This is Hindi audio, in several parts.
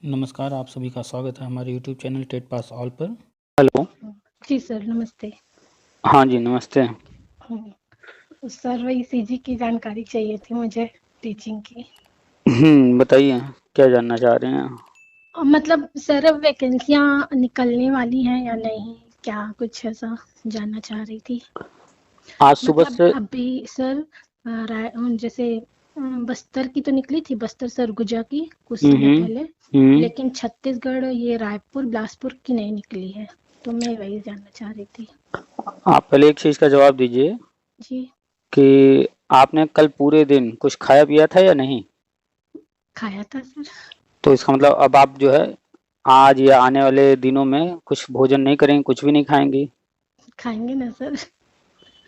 नमस्कार, आप सभी का स्वागत है हमारे YouTube channel TET pass all पर। हेलो। जी सर, नमस्ते। हाँ जी, नमस्ते। सर वही सीजी की जानकारी चाहिए थी मुझे, टीचिंग की। बताइए क्या जानना चाह रहे हैं? मतलब सर वैकेंसियां निकलने वाली हैं या नहीं, क्या कुछ ऐसा जानना चाह रही थी। आज सुबह मतलब से। अभी सर जैसे बस्तर की तो निकली थी, बस्तर सरगुजा की कुछ समय हम्म पहले। हम्म लेकिन छत्तीसगढ़ ये रायपुर बिलासपुर की नहीं निकली है, तो मैं वही जानना चाह रही थी। आप पहले एक चीज का जवाब दीजिए जी। कि आपने कल पूरे दिन कुछ खाया पिया था या नहीं? खाया था सर। तो इसका मतलब अब आप जो है आज या आने वाले दिनों में कुछ भोजन नहीं करेंगे, कुछ भी नहीं खाएंगी। खाएंगे ना सर।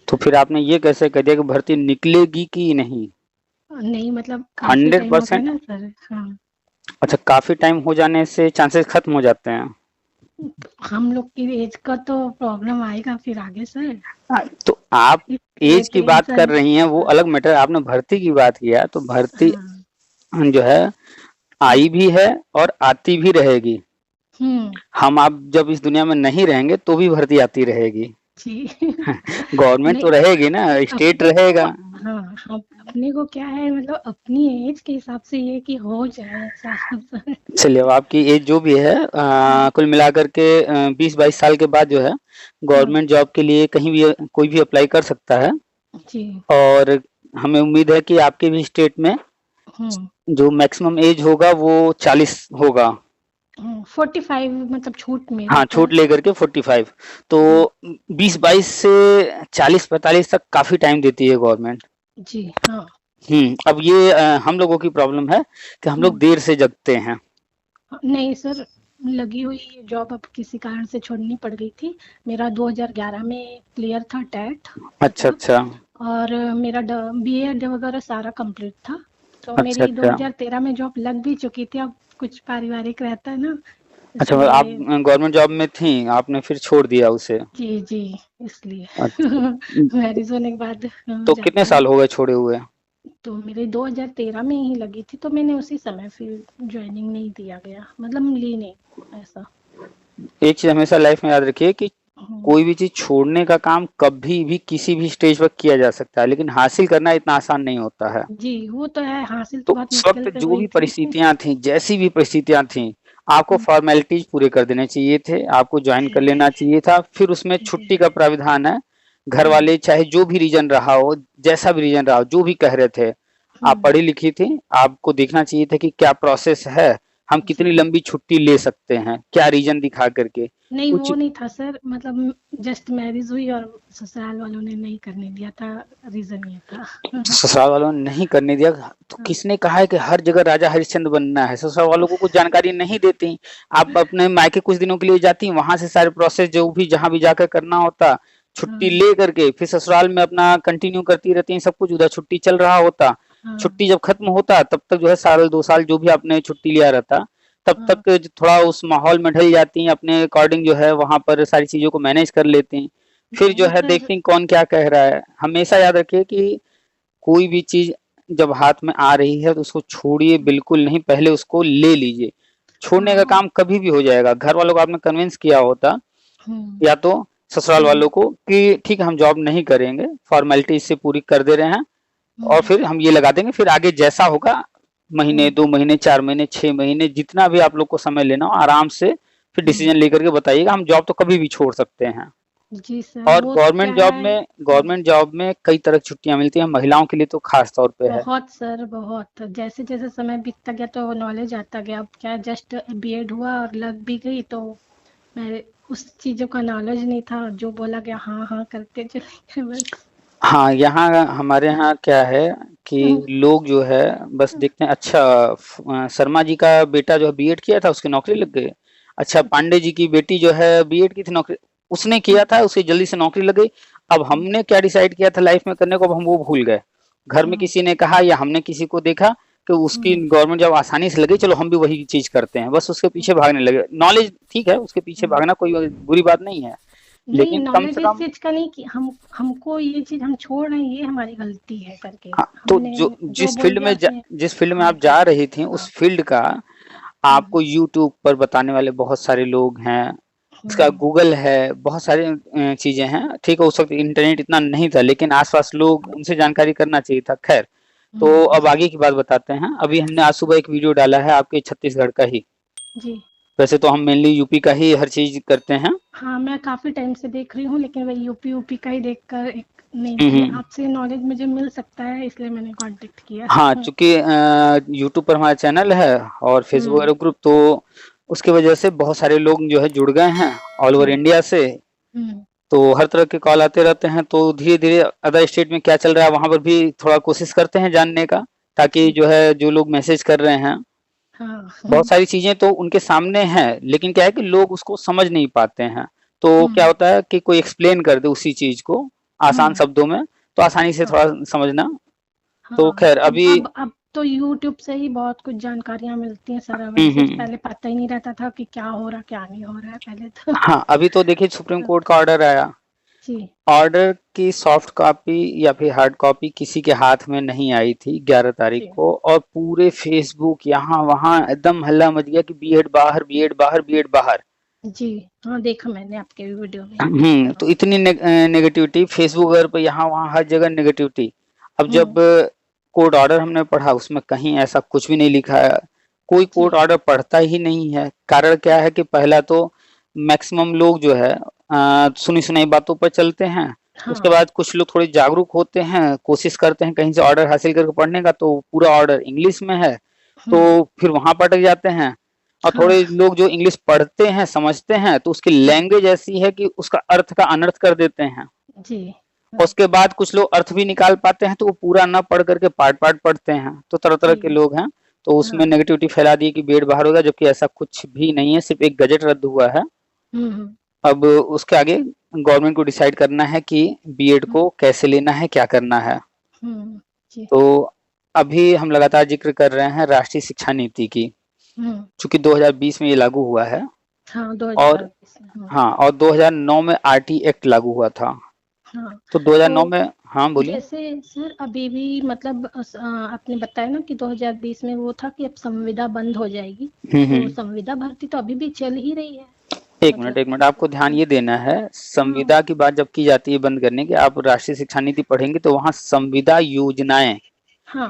तो फिर आपने ये कैसे कह दिया कि भर्ती निकलेगी कि नहीं? नहीं मतलब काफी हंड्रेड टाइम हो गया परसेंट ना सर। हाँ। अच्छा, काफी टाइम हो जाने से चांसेस खत्म हो जाते हैं। हम लोग की एज का तो प्रॉब्लम आएगा फिर आगे सर। तो आप एज की लेकिन बात कर सर। रही हैं, वो अलग मैटर। आपने भर्ती की बात किया, तो भर्ती हाँ। जो है आई भी है और आती भी रहेगी। हम्म। हम आप जब इस दुनिया में नहीं रहेंगे तो भी भर्ती आती रहेगी। जी। गवर्नमेंट तो नहीं, रहेगी ना, स्टेट अपने को। रहेगा। हाँ हम अपने को क्या है, मतलब अपनी एज के हिसाब से ये कि हो जाए ऐसा सर। चलिए, अब आपकी एज जो भी है कुल मिलाकर के 20-22 साल के बाद जो है हाँ। गवर्नमेंट जॉब के लिए कहीं भी कोई भी अप्लाई कर सकता है। जी। और हमें उम्मीद है कि आपके भी स्टेट में हम्म। जो मैक्सिमम एज होगा वो 40 होगा। 45 मतलब छूट मिल हाँ, जाए। छूट लेकर के 45। तो हाँ। 20-22 से 40-45 तक काफी टाइम देती है गवर्नमेंट। जी। हाँ। अब ये हम लोगों की प्रॉब्लम है कि हम लोग हम्म। देर से जगते हैं। नहीं सर, लगी हुई जॉब अब किसी कारण से छोड़नी पड़ गई थी। मेरा 2011 में क्लियर था टेट अच्छा मतलब। अच्छा। और मेरा बीएड वगैरह सारा कंप्लीट था। तो अच्छा मेरी अच्छा। 2013 में जॉब लग भी चुकी थी। अब कुछ पारिवारिक रहता है ना, अच्छा, मतलब आप इसलिए। गवर्नमेंट जॉब में थी, आपने फिर छोड़ दिया उसे? जी जी, इसलिए। अच्छा। मैरिज होने के बाद तो कितने जाते साल हैं। हो गए छोड़े हुए? तो मेरे 2013 में ही लगी थी, तो मैंने उसी समय फिर ज्वाइनिंग नहीं दिया गया, मतलब ली नहीं ऐसा। एक चीज हमेशा लाइफ में याद रखिए कि हम्म। कोई भी चीज छोड़ने का काम कभी भी किसी भी स्टेज पर किया जा सकता है, लेकिन हासिल करना इतना आसान नहीं होता है। जी वो तो है, हासिल तो तो बहुत उस मुश्किल वक्त से जो हुई भी थी। परिस्थितियां थी, जैसी भी परिस्थितियां थी, आपको फॉर्मेलिटीज पूरे कर देने चाहिए थे, आपको ज्वाइन कर लेना चाहिए था। फिर उसमें जी। छुट्टी का प्राविधान है। घर हम्म। वाले चाहे जो भी रीजन रहा हो, जैसा भी रीजन रहा हो, जो भी कह रहे थे, आप हम्म। पढ़ी लिखी थी, आपको देखना चाहिए था कि क्या प्रोसेस है, हम जी। कितनी लंबी छुट्टी ले सकते हैं, क्या रीजन दिखा करके नहीं कुछ। वो नहीं था सर, मतलब जस्ट मैरिज हुई और ससुराल वालों ने नहीं करने दिया था। रीजन ये था। ससुराल वालों ने नहीं करने दिया? तो हाँ। किसने कहा है कि हर जगह राजा हरिश्चंद्र बनना है? ससुराल वालों को कुछ जानकारी नहीं देती। आप अपने मायके कुछ दिनों के लिए जाती, वहां से सारे प्रोसेस जो भी जहां भी जाकर करना होता, छुट्टी हाँ। ले करके फिर ससुराल में अपना कंटिन्यू करती रहती हैं सब कुछ, उधर छुट्टी चल रहा होता। हाँ। छुट्टी जब खत्म होता तब तक जो है साल 2 साल जो भी आपने छुट्टी लिया रहता, तब हाँ। तक थोड़ा उस माहौल में ढल जाती हैं, अपने अकॉर्डिंग जो है वहां पर सारी चीजों को मैनेज कर लेती हैं। फिर जो नहीं है सर। देखती हैं कौन क्या कह रहा है। हमेशा याद रखिए कि कोई भी चीज जब हाथ में आ रही है तो उसको छोड़िए बिल्कुल नहीं, पहले उसको ले लीजिए। छोड़ने का हाँ। काम कभी भी हो जाएगा। घर वालों को आपने कन्विंस किया होता, हम्म। या तो ससुराल हम्म। वालों को कि ठीक है हम जॉब नहीं करेंगे, फॉर्मेलिटी इससे पूरी कर दे रहे हैं, और हम्म। फिर हम ये लगा देंगे, फिर आगे जैसा होगा महीने, हम्म। 2 महीने, 4 महीने, 6 महीने, जितना भी आप लोग को समय लेना हो आराम से फिर हम्म। डिसीजन लेकर के बताइएगा। हम जॉब तो कभी भी छोड़ सकते हैं। जी सर, और वो क्या गवर्नमेंट जॉब है। में गवर्नमेंट जॉब में कई तरह की छुट्टियां मिलती हैं, महिलाओं के लिए तो खास तौर पे है। बहुत सर बहुत, जैसे जैसे समय बीतता गया तो नॉलेज आता गया। अब क्या, जस्ट बीएड हुआ और लग भी गई, तो मैं उस चीज़ों का नॉलेज नहीं था, जो बोला गया हाँ हाँ करते चले गए बस। हाँ, यहाँ हमारे यहाँ क्या है कि लोग जो है बस देखते हैं, अच्छा शर्मा जी का बेटा जो है बीएड किया था, उसकी नौकरी लग गई। अच्छा, पांडे जी की बेटी जो है बीएड की थी, नौकरी उसने किया था, उसे जल्दी से नौकरी लग गई। अब हमने क्या डिसाइड किया था लाइफ में करने को, अब हम वो भूल गए। घर में किसी ने कहा या हमने किसी को देखा कि उसकी गवर्नमेंट जॉब आसानी से लगी, चलो हम भी वही चीज करते हैं, बस उसके पीछे भागने लगे। नॉलेज ठीक है, उसके पीछे भागना कोई बुरी बात नहीं है, नहीं, लेकिन कम नॉलेज से इस कम। चीज का नहीं कि हमको ये चीज हम छोड़ रहे हैं, ये हमारी गलती है करके हाँ, तो हमने जो जो बोल दिया उसने। जिस फील्ड में हाँ आप जी। जा रही थी उस फील्ड का आपको यूट्यूब पर बताने वाले बहुत सारे लोग हैं, इसका गूगल है, बहुत सारी चीजें हैं। ठीक है, उस वक्त इंटरनेट इतना नहीं था, लेकिन आसपास लोग, उनसे जानकारी करना चाहिए था। खैर, तो अब आगे की बात बताते हैं। अभी हमने आज सुबह एक वीडियो डाला है आपके छत्तीसगढ़ का ही। जी। वैसे तो हम मेनली यूपी का ही हर चीज करते हैं। हाँ, मैं काफी टाइम से देख रही हूँ, लेकिन वही यूपी का ही देखकर एक नहीं हम्म, कि आपसे नॉलेज मुझे मिल सकता है, इसलिए मैंने कांटेक्ट किया। हाँ, चूंकि यूट्यूब पर हमारा चैनल है और फेसबुक हम्म। ग्रुप, तो उसकी वजह से बहुत सारे लोग जो है जुड़ गए हैं ऑल ओवर इंडिया से। हम्म। तो हर तरह के कॉल आते रहते हैं, तो धीरे धीरे अदर स्टेट में क्या चल रहा है वहां पर भी थोड़ा कोशिश करते हैं जानने का, ताकि जो है जो लोग मैसेज कर रहे हैं, हाँ। बहुत सारी चीजें तो उनके सामने हैं, लेकिन क्या है कि लोग उसको समझ नहीं पाते हैं। तो क्या होता है कि कोई एक्सप्लेन कर दे उसी चीज को आसान शब्दों में, तो आसानी से थोड़ा समझना। तो हाँ, खैर अभी अब तो यूट्यूब से ही बहुत कुछ जानकारियां मिलती हैं सारा। वैसे तो पहले पता ही नहीं रहता था कि क्या हो रहा क्या नहीं हो रहा है पहले तो। हाँ, अभी तो देखिए सुप्रीम कोर्ट का ऑर्डर आया। जी। ऑर्डर की सॉफ्ट कॉपी या फिर हार्ड कॉपी किसी के हाथ में नहीं आई थी 11 तारीख जी। को, और पूरे फेसबुक यहाँ वहाँ एकदम हल्ला मच गया कि बीएड बाहर, बीएड बाहर, बीएड बाहर। जी। हाँ, देखा मैंने आपके वीडियो में। तो इतनी नेगेटिविटी फेसबुक पर, यहाँ वहाँ हर जगह नेगेटिविटी। अब जब कोर्ट ऑर्डर हमने पढ़ा, उसमें कहीं ऐसा कुछ भी नहीं लिखा है। कोई कोर्ट ऑर्डर पढ़ता ही नहीं है। कारण क्या है कि पहला तो मैक्सिमम लोग जो है सुनी सुनाई बातों पर चलते हैं। उसके बाद कुछ लोग थोड़े जागरूक होते हैं, कोशिश करते हैं कहीं से ऑर्डर हासिल करके पढ़ने का, तो पूरा ऑर्डर इंग्लिश में है, तो फिर वहां पर अटक जाते हैं। और थोड़े लोग जो इंग्लिश पढ़ते हैं, समझते हैं, तो उसकी लैंग्वेज ऐसी है कि उसका अर्थ का अनर्थ कर देते हैं। जी। उसके बाद कुछ लोग अर्थ भी निकाल पाते हैं, तो वो पूरा ना पढ़ करके पार्ट पार्ट पढ़ते हैं। तो तरह तरह के लोग हैं, तो उसमें नेगेटिविटी फैला दी कि बीएड बाहर होगा, जबकि ऐसा कुछ भी नहीं है, सिर्फ एक गजट रद्द हुआ है। अब उसके आगे गवर्नमेंट को डिसाइड करना है कि बीएड को कैसे लेना है, क्या करना है। तो अभी हम लगातार जिक्र कर रहे हैं राष्ट्रीय शिक्षा नीति की, चूंकि 2020 में ये लागू हुआ है। हाँ, और हाँ, और 2009 में आरटी एक्ट लागू हुआ था। हाँ, तो 2009 में, हाँ बोलिए। जैसे सर अभी भी मतलब आपने बताया ना कि 2020 में वो था कि अब संविदा बंद हो जाएगी, तो संविदा भर्ती तो अभी भी चल ही रही है। एक मिनट, आपको ध्यान ये देना है, संविदा की बात जब की जाती है बंद करने की, आप राष्ट्रीय शिक्षा नीति पढ़ेंगे तो वहाँ संविदा योजनाएं,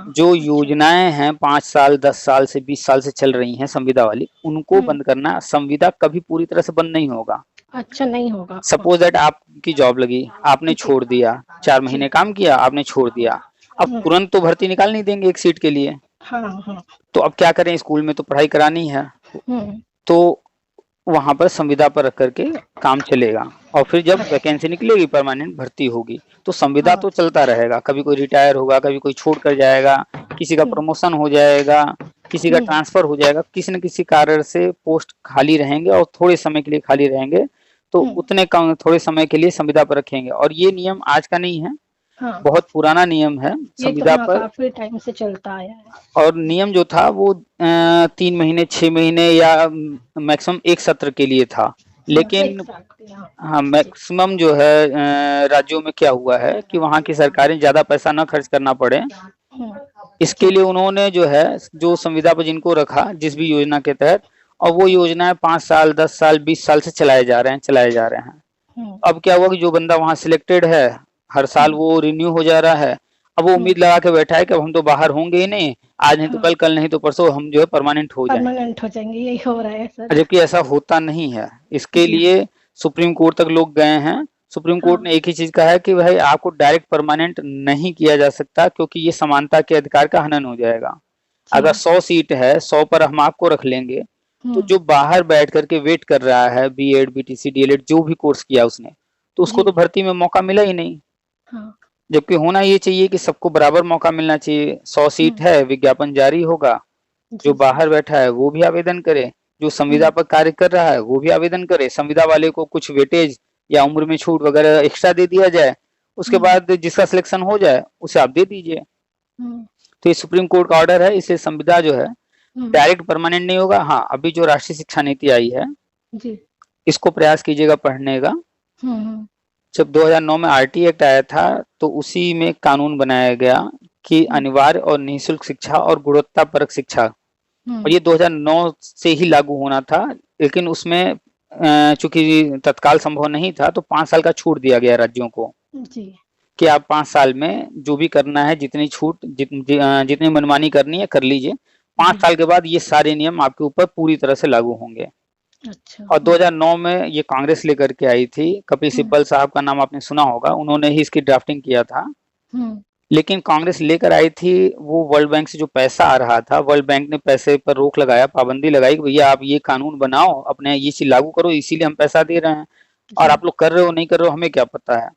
जो योजनाएं हैं 5 साल 10 साल से 20 साल से चल रही हैं संविदा वाली, उनको बंद करना। संविदा कभी पूरी तरह से बंद नहीं होगा। अच्छा, नहीं होगा। सपोज दैट आपकी जॉब लगी, आपने छोड़ दिया, 4 महीने काम किया, आपने छोड़ दिया, अब तुरंत तो भर्ती निकाल नहीं देंगे एक सीट के लिए। तो अब क्या करें, स्कूल में तो पढ़ाई करानी है, तो वहां पर संविदा पर रख करके काम चलेगा। और फिर जब वैकेंसी निकलेगी, परमानेंट भर्ती होगी, तो संविदा तो चलता रहेगा। कभी कोई रिटायर होगा, कभी कोई छोड़ कर जाएगा, किसी का प्रमोशन हो जाएगा, किसी का ट्रांसफर हो जाएगा, किसी न किसी कारण से पोस्ट खाली रहेंगे और थोड़े समय के लिए खाली रहेंगे, तो उतने कम थोड़े समय के लिए संविदा पर रखेंगे। और ये नियम आज का नहीं है, बहुत पुराना नियम है संविदा पर, काफी टाइम से चलता आया है। और नियम जो था वो 3 महीने 6 महीने या मैक्सिमम एक सत्र के लिए था। लेकिन हाँ, मैक्सिमम जो है राज्यों में क्या हुआ है कि वहाँ की सरकारें ज्यादा पैसा न खर्च करना पड़े, इसके लिए उन्होंने जो है जो संविदा पर जिनको रखा जिस भी योजना के तहत, और वो योजनाएं 5 साल 10 साल 20 साल से चलाए जा रहे हैं। अब क्या हुआ कि जो बंदा वहाँ सिलेक्टेड है, हर साल वो रिन्यू हो जा रहा है। अब वो उम्मीद लगा के बैठा है कि अब हम तो बाहर होंगे ही नहीं, आज नहीं तो कल, कल नहीं तो परसों हम जो है परमानेंट हो जाएंगे, यही हो रहा है सर। जबकि ऐसा होता नहीं है। इसके लिए सुप्रीम कोर्ट तक लोग गए हैं। सुप्रीम कोर्ट ने एक ही चीज कहा है कि भाई आपको डायरेक्ट परमानेंट नहीं किया जा सकता, क्योंकि ये समानता के अधिकार का हनन हो जाएगा। अगर 100 सीट है, 100 पर हम आपको रख लेंगे, तो जो बाहर बैठ करके वेट कर रहा है, बीएड बीटीसी डीएलएड जो भी कोर्स किया उसने, तो उसको तो भर्ती में मौका मिला ही नहीं। जबकि होना ये चाहिए कि सबको बराबर मौका मिलना चाहिए। 100 सीट है, विज्ञापन जारी होगा, जो बाहर बैठा है वो भी आवेदन करे, जो संविदा पर कार्य कर रहा है वो भी आवेदन करे, संविदा वाले को कुछ वेटेज या उम्र में छूट वगैरह एक्स्ट्रा दे दिया जाए, उसके बाद जिसका सिलेक्शन हो जाए उसे आप दे दीजिए। तो ये सुप्रीम कोर्ट का ऑर्डर है, इसलिए संविदा जो है डायरेक्ट परमानेंट नहीं होगा। हाँ, अभी जो राष्ट्रीय शिक्षा नीति आई है इसको प्रयास कीजिएगा पढ़ने का। जब 2009 में आरटी एक्ट आया था, तो उसी में कानून बनाया गया कि अनिवार्य और निःशुल्क शिक्षा और गुणवत्ता परक शिक्षा और ये 2009 से ही लागू होना था, लेकिन उसमें चूंकि तत्काल संभव नहीं था तो 5 साल का छूट दिया गया राज्यों को जी कि आप 5 साल में जो भी करना है, जितनी छूट जितनी मनमानी करनी है कर लीजिए। 5 जी साल के बाद ये सारे नियम आपके ऊपर पूरी तरह से लागू होंगे। अच्छा और 2009 में ये कांग्रेस लेकर के आई थी, कपिल सिब्बल साहब का नाम आपने सुना होगा, उन्होंने ही इसकी ड्राफ्टिंग किया था। लेकिन कांग्रेस लेकर आई थी, वो वर्ल्ड बैंक से जो पैसा आ रहा था, वर्ल्ड बैंक ने पैसे पर रोक लगाया, पाबंदी लगाई कि भैया आप ये कानून बनाओ, अपने ये चीज लागू करो, इसीलिए हम पैसा दे रहे हैं और आप लोग कर रहे हो नहीं कर रहे हो हमें क्या पता है।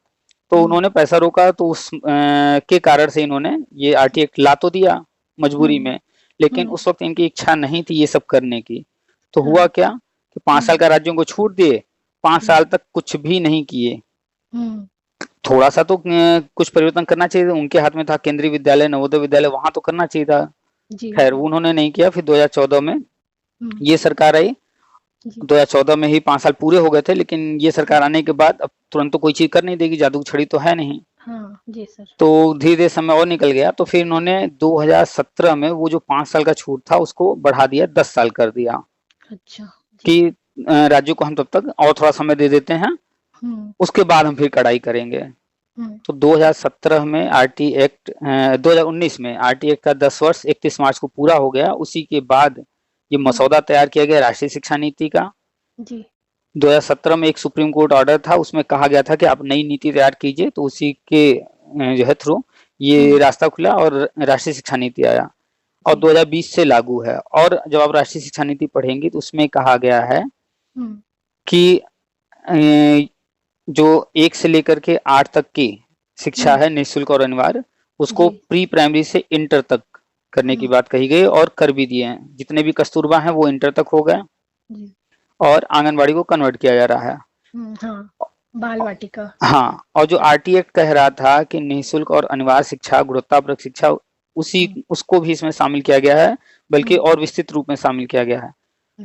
तो उन्होंने पैसा रोका, तो उस के कारण से इन्होंने ये आरटी एक्ट ला तो दिया मजबूरी में, लेकिन उस वक्त इनकी इच्छा नहीं थी ये सब करने की। तो हुआ क्या कि 5 साल का राज्यों को छूट दिए, 5 साल तक कुछ भी नहीं किए। थोड़ा सा तो कुछ परिवर्तन करना चाहिए, उनके हाथ में था, केंद्रीय विद्यालय, नवोदय विद्यालय, वहां तो करना चाहिए था। खैर उन्होंने नहीं किया। फिर 2014 में ये सरकार आई, 2014 में ही 5 साल पूरे हो गए थे, लेकिन ये सरकार आने के बाद अब तुरंत तो कोई चीज कर नहीं देगी, जादू छड़ी तो है नहीं। हाँ जी सर। तो धीरे धीरे समय और निकल गया, तो फिर इन्होंने 2017 में वो जो 5 साल का छूट था उसको बढ़ा दिया, 10 साल कर दिया। अच्छा कि राज्यों को हम तब तक और थोड़ा समय दे देते हैं, उसके बाद हम फिर कड़ाई करेंगे। तो 2017 में आरटी एक्ट 2019 में आरटी एक्ट का 10 वर्ष 31 मार्च को पूरा हो गया। उसी के बाद ये मसौदा तैयार किया गया राष्ट्रीय शिक्षा नीति का। जी 2017 में एक सुप्रीम कोर्ट ऑर्डर था, उसमें कहा गया था कि आप नई नीति तैयार कीजिए, तो उसी के जो है थ्रू ये रास्ता खुला और राष्ट्रीय शिक्षा नीति आया और 2020 से लागू है। और जब आप राष्ट्रीय शिक्षा नीति पढ़ेंगे तो उसमें कहा गया है कि जो 1 से लेकर के 8 तक की शिक्षा है निःशुल्क और अनिवार्य, उसको प्री प्राइमरी से इंटर तक करने की बात कही गई और कर भी दिए हैं। जितने भी कस्तूरबा हैं वो इंटर तक हो गए और आंगनबाड़ी को कन्वर्ट किया जा रहा है। हाँ, बाल वाटिका। हाँ, और जो आरटी एक्ट कह रहा था कि निःशुल्क और अनिवार्य शिक्षा, गुणवत्तापरक शिक्षा, उसको भी इसमें शामिल किया गया है, बल्कि और विस्तृत रूप में शामिल किया गया है।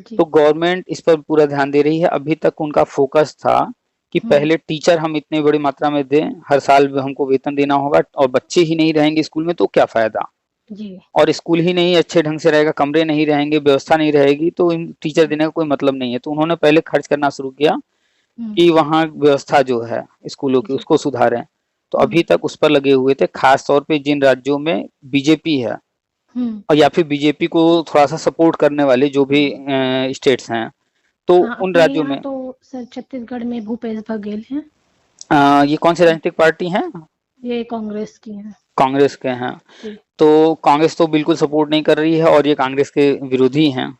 तो गवर्नमेंट इस पर पूरा ध्यान दे रही है। अभी तक उनका फोकस था कि पहले टीचर हम इतने बड़ी मात्रा में दें, हर साल हमको वेतन देना होगा और बच्चे ही नहीं रहेंगे स्कूल में तो क्या फायदा। और स्कूल ही नहीं अच्छे ढंग से रहेगा, कमरे नहीं रहेंगे, व्यवस्था नहीं रहेगी, तो टीचर देने का कोई मतलब नहीं है। तो उन्होंने पहले खर्च करना शुरू किया कि वहाँ व्यवस्था जो है स्कूलों की उसको सुधारें। तो अभी तक उस पर लगे हुए थे, खास तौर पे जिन राज्यों में बीजेपी है और या फिर बीजेपी को थोड़ा सा सपोर्ट करने वाले जो भी स्टेट्स हैं, तो उन राज्यों में तो सर छत्तीसगढ़ में भूपेश बघेल हैं। ये कौन सी राजनीतिक पार्टी है? ये कांग्रेस की है। कांग्रेस के हैं। तो कांग्रेस तो बिल्कुल सपोर्ट नहीं कर रही है और ये कांग्रेस के विरोधी हैं।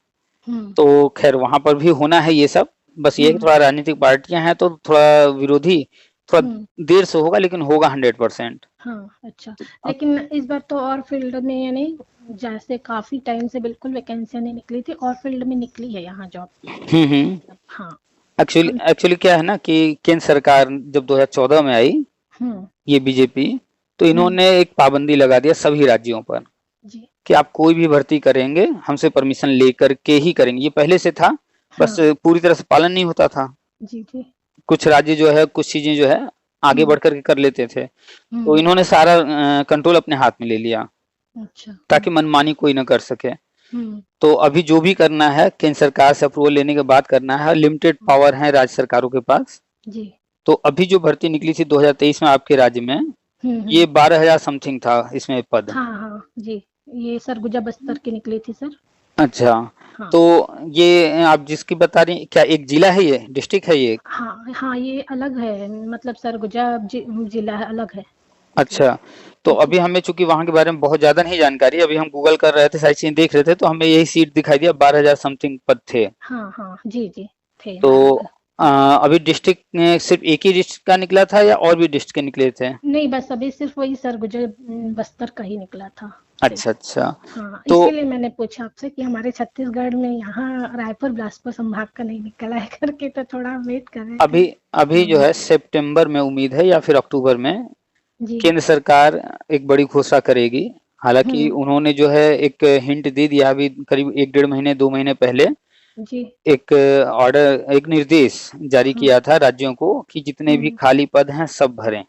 तो खैर वहां पर भी होना है ये सब, बस ये थोड़ा राजनीतिक पार्टियां हैं तो थोड़ा विरोधी थोड़ा देर से होगा, लेकिन होगा 100%। हाँ अच्छा, लेकिन इस बार तो और फील्ड में यानी जैसे काफी टाइम से बिल्कुल वैकेंसियां नहीं निकली थी और फील्ड में निकली है यहाँ जॉब। हाँ एक्चुअली क्या है ना कि केंद्र सरकार जब 2014 में आई ये बीजेपी, तो इन्होंने एक पाबंदी लगा दिया सभी राज्यों पर कि आप कोई भी भर्ती करेंगे हमसे परमिशन लेकर के ही करेंगे। ये पहले से था, बस पूरी तरह से पालन नहीं होता था। कुछ राज्य जो है कुछ चीजें जो है आगे बढ़ कर के कर लेते थे, तो इन्होंने सारा कंट्रोल अपने हाथ में ले लिया ताकि मनमानी कोई न कर सके। तो अभी जो भी करना है केंद्र सरकार से अप्रूवल लेने के बाद करना है। लिमिटेड पावर है राज्य सरकारों के पास। तो अभी जो भर्ती निकली थी 2023 में आपके राज्य में, ये 12,000 समथिंग था इसमें पद। हाँ जी, ये सरगुजा बस्तर की निकली थी सर। अच्छा हाँ। तो ये आप जिसकी बता रही क्या एक जिला है, ये डिस्ट्रिक्ट है ये? हाँ ये अलग है, मतलब सरगुजा जिला है, अलग है। अच्छा, तो अभी हमें चूंकि वहाँ के बारे में बहुत ज्यादा नहीं जानकारी, अभी हम गूगल कर रहे थे, सारी चीजें देख रहे थे, तो हमें यही सीट दिखाई दिया, 12,000 समथिंग पद थे। हाँ जी थे। तो अभी डिस्ट्रिक्ट सिर्फ एक ही डिस्ट्रिक्ट का निकला था या और भी डिस्ट्रिक्ट के निकले थे? नहीं, बस अभी सिर्फ वही सरगुजा बस्तर का ही निकला था। अच्छा हाँ, तो इसलिए मैंने पूछा आपसे कि हमारे छत्तीसगढ़ में यहाँ रायपुर बिलासपुर संभाग का नहीं निकला है करके, तो थोड़ा वेट कर रहे थे। अभी जो है सितंबर में उम्मीद है या फिर अक्टूबर में केंद्र सरकार एक बड़ी घोषणा करेगी। हालांकि उन्होंने जो है एक हिंट दे दिया अभी करीब 1-1.5 महीने 2 महीने पहले एक ऑर्डर, एक निर्देश जारी किया था राज्यों को कि जितने भी खाली पद हैं सब भरें।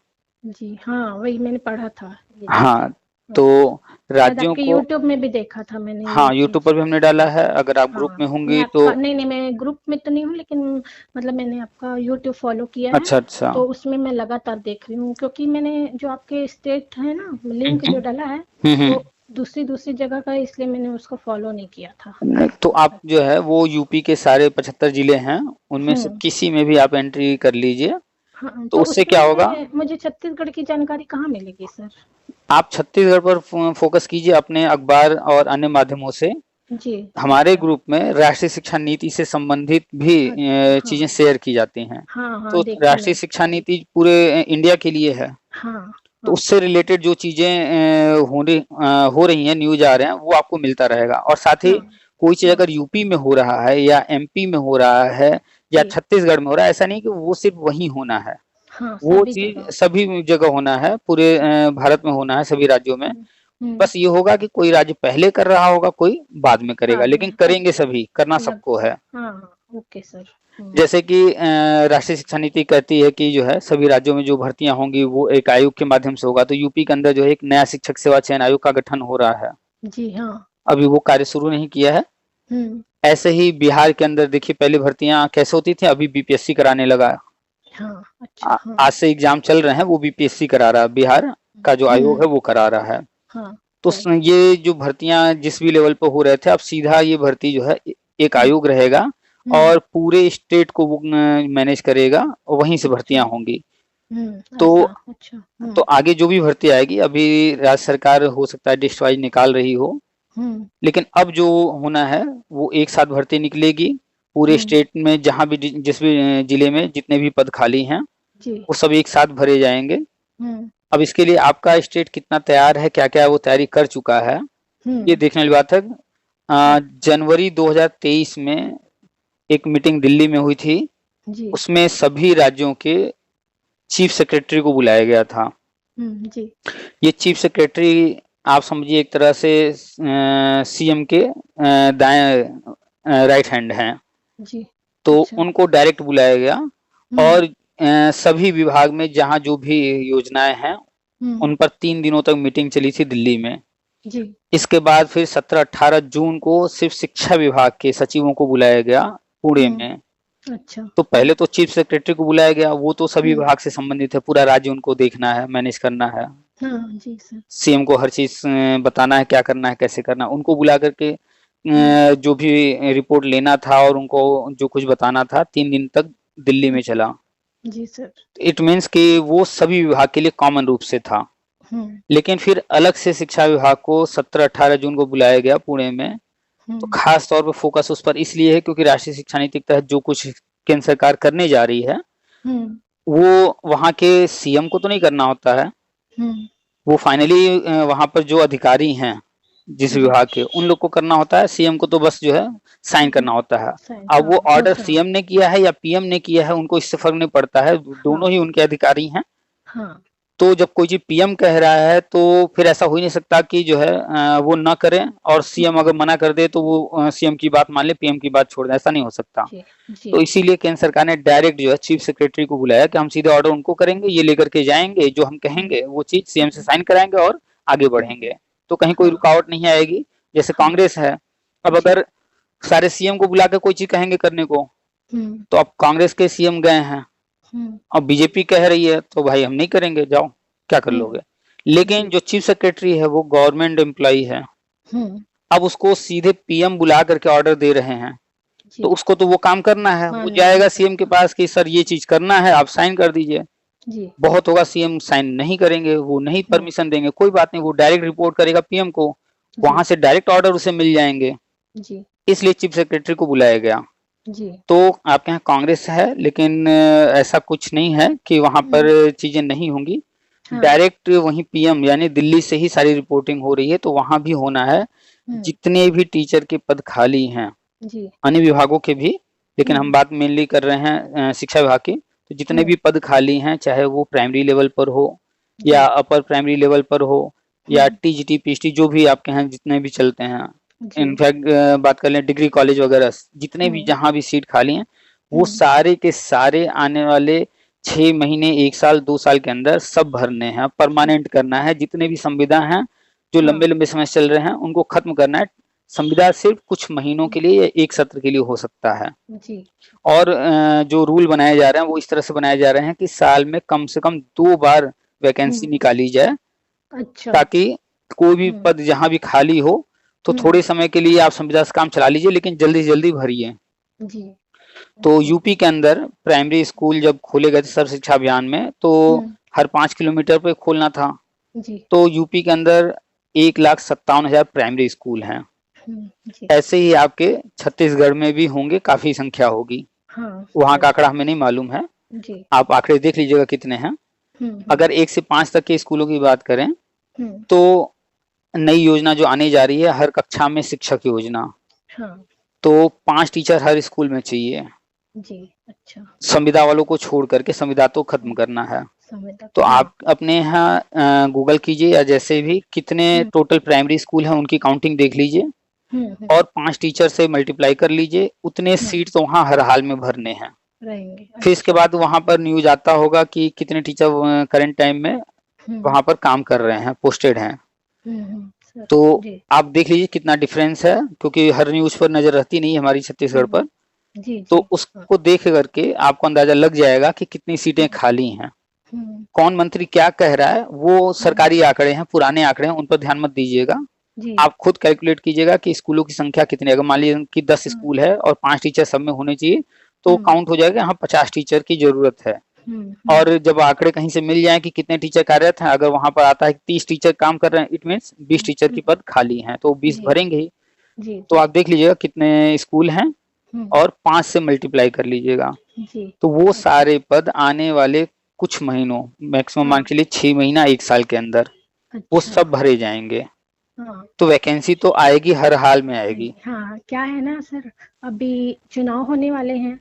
हाँ वही मैंने पढ़ा था। हाँ, तो शायद राज्यों आपके को, यूट्यूब में भी देखा था मैंने ये हाँ यूट्यूब चीज। पर भी हमने डाला है, अगर आप ग्रुप हाँ, में मैं होंगी तो। आपका नहीं, मैं ग्रुप में तो नहीं हूँ, लेकिन मतलब मैंने आपका यूट्यूब फॉलो किया है, अच्छा अच्छा। तो उसमें मैं लगातार देख रही हूँ, क्योंकि मैंने जो आपके स्टेट है ना लिंक जो डाला है, हम्म। वो दूसरी दूसरी जगह का है, इसलिए मैंने उसको फॉलो नहीं किया था। नहीं, तो आप जो है वो यूपी के सारे 75 जिले हैं, उनमें से हम्म। किसी में भी आप एंट्री कर लीजिए। हाँ, तो तो उससे क्या होगा, उसमें मुझे छत्तीसगढ़ की जानकारी कहाँ मिलेगी सर? आप छत्तीसगढ़ पर फोकस कीजिए अपने अखबार और अन्य माध्यमों से। जी। हमारे अच्छा। ग्रुप में राष्ट्रीय शिक्षा नीति से संबंधित भी चीजें हाँ शेयर की जाती हैं। हाँ हाँ, तो देखी राष्ट्रीय मैं। शिक्षा नीति पूरे इंडिया के लिए है। हाँ तो हाँ उससे रिलेटेड जो चीजें हो रही हैं, न्यूज आ रहे हैं, वो आपको मिलता रहेगा। और साथ ही हाँ कोई चीज हाँ। अगर यूपी में हो रहा है या एमपी में हो रहा है या जी। छत्तीसगढ़ में हो रहा है, ऐसा नहीं कि वो सिर्फ वहीं होना है। हाँ, वो सभी चीज जगह। सभी जगह होना है, पूरे भारत में होना है, सभी राज्यों में। हम्म। बस ये होगा कि कोई राज्य पहले कर रहा होगा, कोई बाद में करेगा, बाद लेकिन में। करेंगे अच्छा। सभी, करना लग। सबको है। हाँ हाँ, ओके सर। जैसे कि राष्ट्रीय शिक्षा नीति कहती है कि जो है सभी राज्यों में जो भर्तियां होंगी वो एक आयोग के माध्यम से होगा। तो यूपी के अंदर जो है एक नया शिक्षक सेवा चयन आयोग का गठन हो रहा है, जी हाँ। अभी वो कार्य शुरू नहीं किया है। हम्म। ऐसे ही बिहार के अंदर देखिए, पहले भर्तियां कैसे होती थी, अभी बीपीएससी कराने लगा। हाँ। अच्छा। हाँ। आज से एग्जाम चल रहे हैं, वो बीपीएससी करा रहा है, बिहार का जो आयोग है वो करा रहा है। हाँ। तो राइट। ये जो भर्तियां जिस भी लेवल पर हो रहे थे, अब सीधा ये भर्ती जो है एक हम्म। आयोग रहेगा हम्म। और पूरे स्टेट को वो मैनेज करेगा और वहीं से अच्छा। भर्तियां होंगी। तो ऐसा। अच्छा। तो आगे जो भी भर्ती आएगी, अभी राज्य सरकार हो सकता है लिस्ट वाइज निकाल रही हो, हम्म। लेकिन अब जो होना है वो एक साथ भर्ती निकलेगी पूरे हम्म। स्टेट में, जहां भी जिस भी जिले में जितने भी पद खाली हैं जी। वो सब एक साथ भरे जाएंगे। हम्म। अब इसके लिए आपका स्टेट कितना तैयार है, क्या क्या वो तैयारी कर चुका है, ये हम्म। देखने वाली बात है। जनवरी 2023 में एक मीटिंग दिल्ली में हुई थी, जी। उसमें सभी राज्यों के चीफ सेक्रेटरी को बुलाया गया था। जी। ये चीफ सेक्रेटरी आप समझिए एक तरह से सीएम के दाएं राइट हैंड हैं। जी। तो अच्छा। उनको डायरेक्ट बुलाया गया और सभी विभाग में जहां जो भी योजनाएं हैं उन पर 3 दिनों तक मीटिंग चली थी दिल्ली में। जी। इसके बाद फिर 17-18 जून को सिर्फ शिक्षा विभाग के सचिवों को बुलाया गया पुणे में। अच्छा। तो पहले तो चीफ सेक्रेटरी को बुलाया गया, वो तो सभी विभाग से संबंधित है, पूरा राज्य उनको देखना है, मैनेज करना है, हाँ जी सर। सीएम को हर चीज बताना है, क्या करना है, कैसे करना है। उनको बुला करके जो भी रिपोर्ट लेना था और उनको जो कुछ बताना था, 3 दिन तक दिल्ली में चला। जी सर। इट मीन्स कि वो सभी विभाग के लिए कॉमन रूप से था। लेकिन फिर अलग से शिक्षा विभाग को 17-18 जून को बुलाया गया पुणे में। तो खास तौर पर फोकस उस पर इसलिए है क्योंकि राष्ट्रीय शिक्षा नीति के तहत जो कुछ केंद्र सरकार करने जा रही है वो वहाँ के सीएम को तो नहीं करना होता है, वो फाइनली वहाँ पर जो अधिकारी हैं जिस विभाग के, उन लोग को करना होता है। सीएम को तो बस जो है साइन करना होता है। अब वो ऑर्डर सीएम ने किया है या पीएम ने किया है, उनको इससे फर्क नहीं पड़ता है, दोनों ही उनके अधिकारी हैं। तो जब कोई चीज पीएम कह रहा है तो फिर ऐसा हो ही नहीं सकता कि जो है वो ना करें और सीएम अगर मना कर दे तो वो सीएम की बात मान ले, पीएम की बात छोड़ दे, ऐसा नहीं हो सकता। तो इसीलिए केंद्र सरकार ने डायरेक्ट जो है चीफ सेक्रेटरी को बुलाया कि हम सीधे ऑर्डर उनको करेंगे, ये लेकर के जाएंगे, जो हम कहेंगे वो चीज सीएम से साइन कराएंगे और आगे बढ़ेंगे। तो कहीं कोई रुकावट नहीं आएगी। जैसे कांग्रेस है, अब अगर सारे सीएम को बुला के कोई चीज कहेंगे करने को, तो अब कांग्रेस के सीएम गए हैं, अब बीजेपी कह रही है तो भाई हम नहीं करेंगे, जाओ क्या कर लोगे। लेकिन जो चीफ सेक्रेटरी है वो गवर्नमेंट एम्प्लॉई है, अब उसको सीधे पीएम बुला करके ऑर्डर दे रहे हैं, तो उसको तो वो काम करना है। वो जाएगा सीएम के पास कि सर ये चीज करना है, आप साइन कर दीजिए। बहुत होगा सीएम साइन नहीं करेंगे, वो नहीं परमिशन देंगे, कोई बात नहीं, वो डायरेक्ट रिपोर्ट करेगा पीएम को, वहां से डायरेक्ट ऑर्डर उसे मिल जाएंगे। इसलिए चीफ सेक्रेटरी को बुलाया गया। तो आपके यहाँ कांग्रेस है, लेकिन ऐसा कुछ नहीं है कि वहां पर चीजें नहीं होंगी। डायरेक्ट वहीं पीएम यानी दिल्ली से ही सारी रिपोर्टिंग हो रही है, तो वहां भी होना है। जितने भी टीचर के पद खाली हैं, अन्य विभागों के भी, लेकिन हम बात मेनली कर रहे हैं शिक्षा विभाग की, तो जितने भी पद खाली हैं, चाहे वो प्राइमरी लेवल पर हो या अपर प्राइमरी लेवल पर हो या टीजीटी पीएचडी जो भी आपके यहाँ जितने भी चलते हैं, इनफैक्ट बात कर लें डिग्री कॉलेज वगैरह, जितने भी जहां भी सीट खाली हैं, वो सारे के सारे आने वाले 6 महीने, 1 साल, 2 साल के अंदर सब भरने हैं, परमानेंट करना है। जितने भी संविदा हैं जो हाँ लंबे लंबे समय से चल रहे हैं उनको खत्म करना है। संविदा सिर्फ कुछ महीनों के लिए या एक सत्र के लिए हो सकता है। जी और जो रूल बनाए जा रहे हैं वो इस तरह से बनाए जा रहे हैं कि साल में कम से कम 2 बार वैकेंसी हम्म निकाली जाए, अच्छा ताकि कोई भी हम्म पद जहां भी खाली हो तो थोड़े समय के लिए आप संविदा से काम चला लीजिए, लेकिन जल्दी से जल्दी भरिए। जी तो अच्छा यूपी के अंदर प्राइमरी स्कूल जब खोले गए थे सर्व शिक्षा अभियान में, तो हम्म हर 5 किलोमीटर पे खोलना था। जी तो यूपी के अंदर 1,57,000 प्राइमरी स्कूल हैं। जी ऐसे ही आपके छत्तीसगढ़ में भी होंगे, काफी संख्या होगी। हाँ वहां का सर आंकड़ा हमें नहीं मालूम है, जी आप आंकड़े देख लीजिएगा कितने हैं। हम्म अगर 1 से 5 तक के स्कूलों की बात करें हम्म तो नई योजना जो आने जा रही है, हर कक्षा में शिक्षक योजना, हाँ तो 5 टीचर हर स्कूल में चाहिए। जी अच्छा संविदा वालों को छोड़ करके, संविदा तो खत्म हम्म, करना है। समय तक तो आप अपने यहाँ गूगल कीजिए या जैसे भी कितने हम्म टोटल प्राइमरी स्कूल हैं उनकी काउंटिंग देख लीजिए हम्म और 5 टीचर से मल्टीप्लाई कर लीजिए, उतने हम्म सीट तो वहाँ हर हाल में भरने हैं। रहेंगे फिर इसके अच्छा बाद वहाँ पर न्यूज आता होगा कि कितने टीचर करंट टाइम में हम्म वहाँ पर काम कर रहे हैं, पोस्टेड हैं। सर तो जी आप देख लीजिए कितना डिफरेंस है, क्योंकि हर न्यूज पर नजर रहती नहीं है हमारी छत्तीसगढ़ हम्म पर। जी तो जी हाँ उसको देख करके आपको अंदाजा लग जाएगा कि कितनी सीटें हम्म खाली हैं। हम्म कौन मंत्री क्या कह रहा है वो हम्म, सरकारी आंकड़े हैं, पुराने आंकड़े हैं, उन पर ध्यान मत दीजिएगा। जी आप खुद कैलकुलेट कीजिएगा कि स्कूलों की संख्या कितनी है। अगर मान लीजिए कि 10 हम्म स्कूल है और 5 टीचर सब में होने चाहिए, तो हम्म काउंट हो जाएगा यहाँ 50 टीचर की जरूरत है। हम्म और जब आंकड़े कहीं से मिल जाए कि कितने टीचर कार्यरत हैं, अगर वहां पर आता है कि 30 टीचर काम कर रहे हैं, इट मीन्स 20 टीचर की हम्म, पद खाली हैं, तो 20 जी भरेंगे ही। जी तो जी आप देख लीजिएगा कितने स्कूल हैं हम्म और 5 से मल्टीप्लाई कर लीजिएगा। जी तो वो अच्छा सारे पद आने वाले कुछ महीनों, मैक्सिमम मान हाँ के लिए 6 महीना 1 साल के अंदर वो अच्छा सब भरे जाएंगे। हाँ तो वैकेंसी तो आएगी, हर हाल में आएगी। हाँ क्या है ना सर अभी चुनाव होने वाले हैं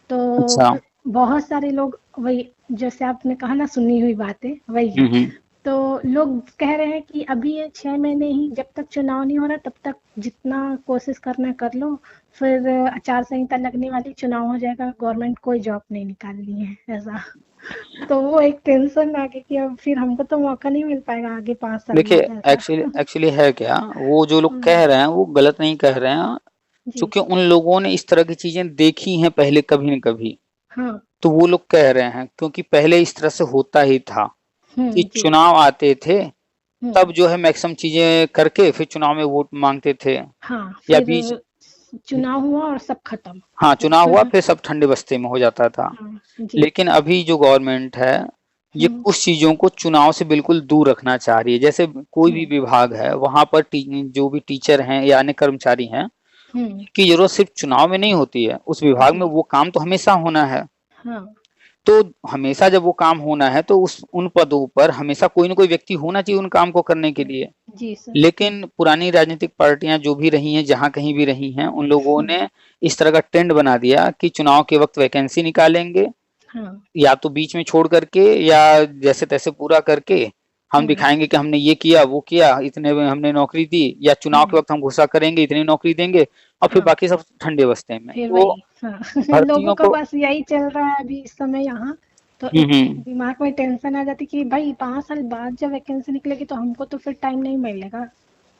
तो अच्छा। बहुत सारे लोग वही जैसे आपने कहा ना सुनी हुई बातें वही है हम्म। तो लोग कह रहे हैं कि अभी ये 6 महीने ही जब तक चुनाव नहीं हो रहा तब तक जितना कोशिश करना है कर लो फिर आचार संहिता लगने वाली चुनाव हो जाएगा गवर्नमेंट कोई जॉब नहीं निकालनी है ऐसा तो वो एक टेंशन आ गई कि अब फिर हमको तो मौका नहीं मिल पाएगा आगे 5 साल देखिए, बाद ऐसा एक्चुअली एक्चुअली है क्या, वो जो लोग हम्म, कह रहे हैं वो गलत नहीं कह रहे हैं, जी क्योंकि उन लोगों ने इस तरह की चीजें देखी हैं पहले कभी न कभी। हाँ तो वो लोग कह रहे हैं, क्योंकि पहले इस तरह से होता ही था कि जी चुनाव आते थे, हम्म तब जो है मैक्सिमम चीजें करके फिर चुनाव में वोट मांगते थे, हाँ या फिर बीच। चुनाव हुआ और सब खत्म हाँ, तो चुनाव हुआ फिर सब ठंडे बस्ते में हो जाता था। हाँ जी लेकिन अभी जो गवर्नमेंट है, ये हम्म कुछ चीजों को चुनाव से बिल्कुल दूर रखना चाह रही है। जैसे कोई भी हम्म विभाग है, वहां पर जो भी टीचर हैं या अन्य कर्मचारी हैं, हम्म की जरूरत सिर्फ चुनाव में नहीं होती है, उस विभाग में जी वो काम तो हमेशा होना है। हाँ तो हमेशा जब वो काम होना है तो उस उन पदों पर हमेशा कोई ना कोई व्यक्ति होना चाहिए उन काम को करने के लिए। जी सर लेकिन पुरानी राजनीतिक पार्टियां जो भी रही हैं, जहां कहीं भी रही हैं, उन लोगों हम्म ने इस तरह का ट्रेंड बना दिया कि चुनाव के वक्त वैकेंसी निकालेंगे, हाँ या तो बीच में छोड़ करके या जैसे तैसे पूरा करके हम हम्म दिखाएंगे कि हमने ये किया वो किया, इतने में हमने नौकरी दी, या चुनाव के हम्म वक्त हम घोषणा करेंगे इतनी नौकरी देंगे, और फिर हाँ बाकी सब ठंडे बस्ते में। फिर तो वही हाँ लोगों भर्तियों का को। बस यही चल रहा है अभी इस समय यहाँ तो एक हम्म। दिमाग में टेंशन आ जाती कि भाई 5 साल बाद जब वैकेंसी निकलेगी तो हमको तो फिर टाइम नहीं मिलेगा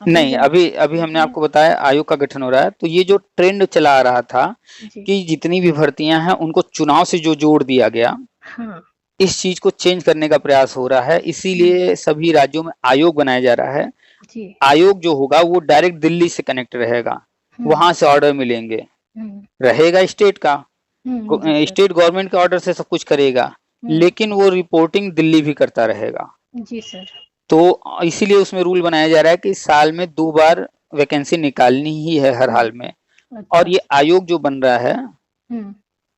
अभी नहीं, जब अभी अभी हमने जी आपको बताया आयोग का गठन हो रहा है, तो ये जो ट्रेंड चला आ रहा था जी कि जितनी भी भर्तियां हैं उनको चुनाव से जो जोड़ दिया गया, हाँ इस चीज को चेंज करने का प्रयास हो रहा है। हम्म इसीलिए सभी राज्यों में आयोग बनाया जा रहा है। जी आयोग जो होगा वो डायरेक्ट दिल्ली से कनेक्ट रहेगा, हम्म वहां से ऑर्डर मिलेंगे। हम्म रहेगा स्टेट का, जी सर स्टेट गवर्नमेंट के ऑर्डर से सब कुछ करेगा, हम्म लेकिन वो रिपोर्टिंग दिल्ली भी करता रहेगा। जी सर तो इसीलिए उसमें रूल बनाया जा रहा है कि साल में 2 बार वैकेंसी निकालनी ही है हर हाल में। और अच्छा ये आयोग जो बन रहा है, हम्म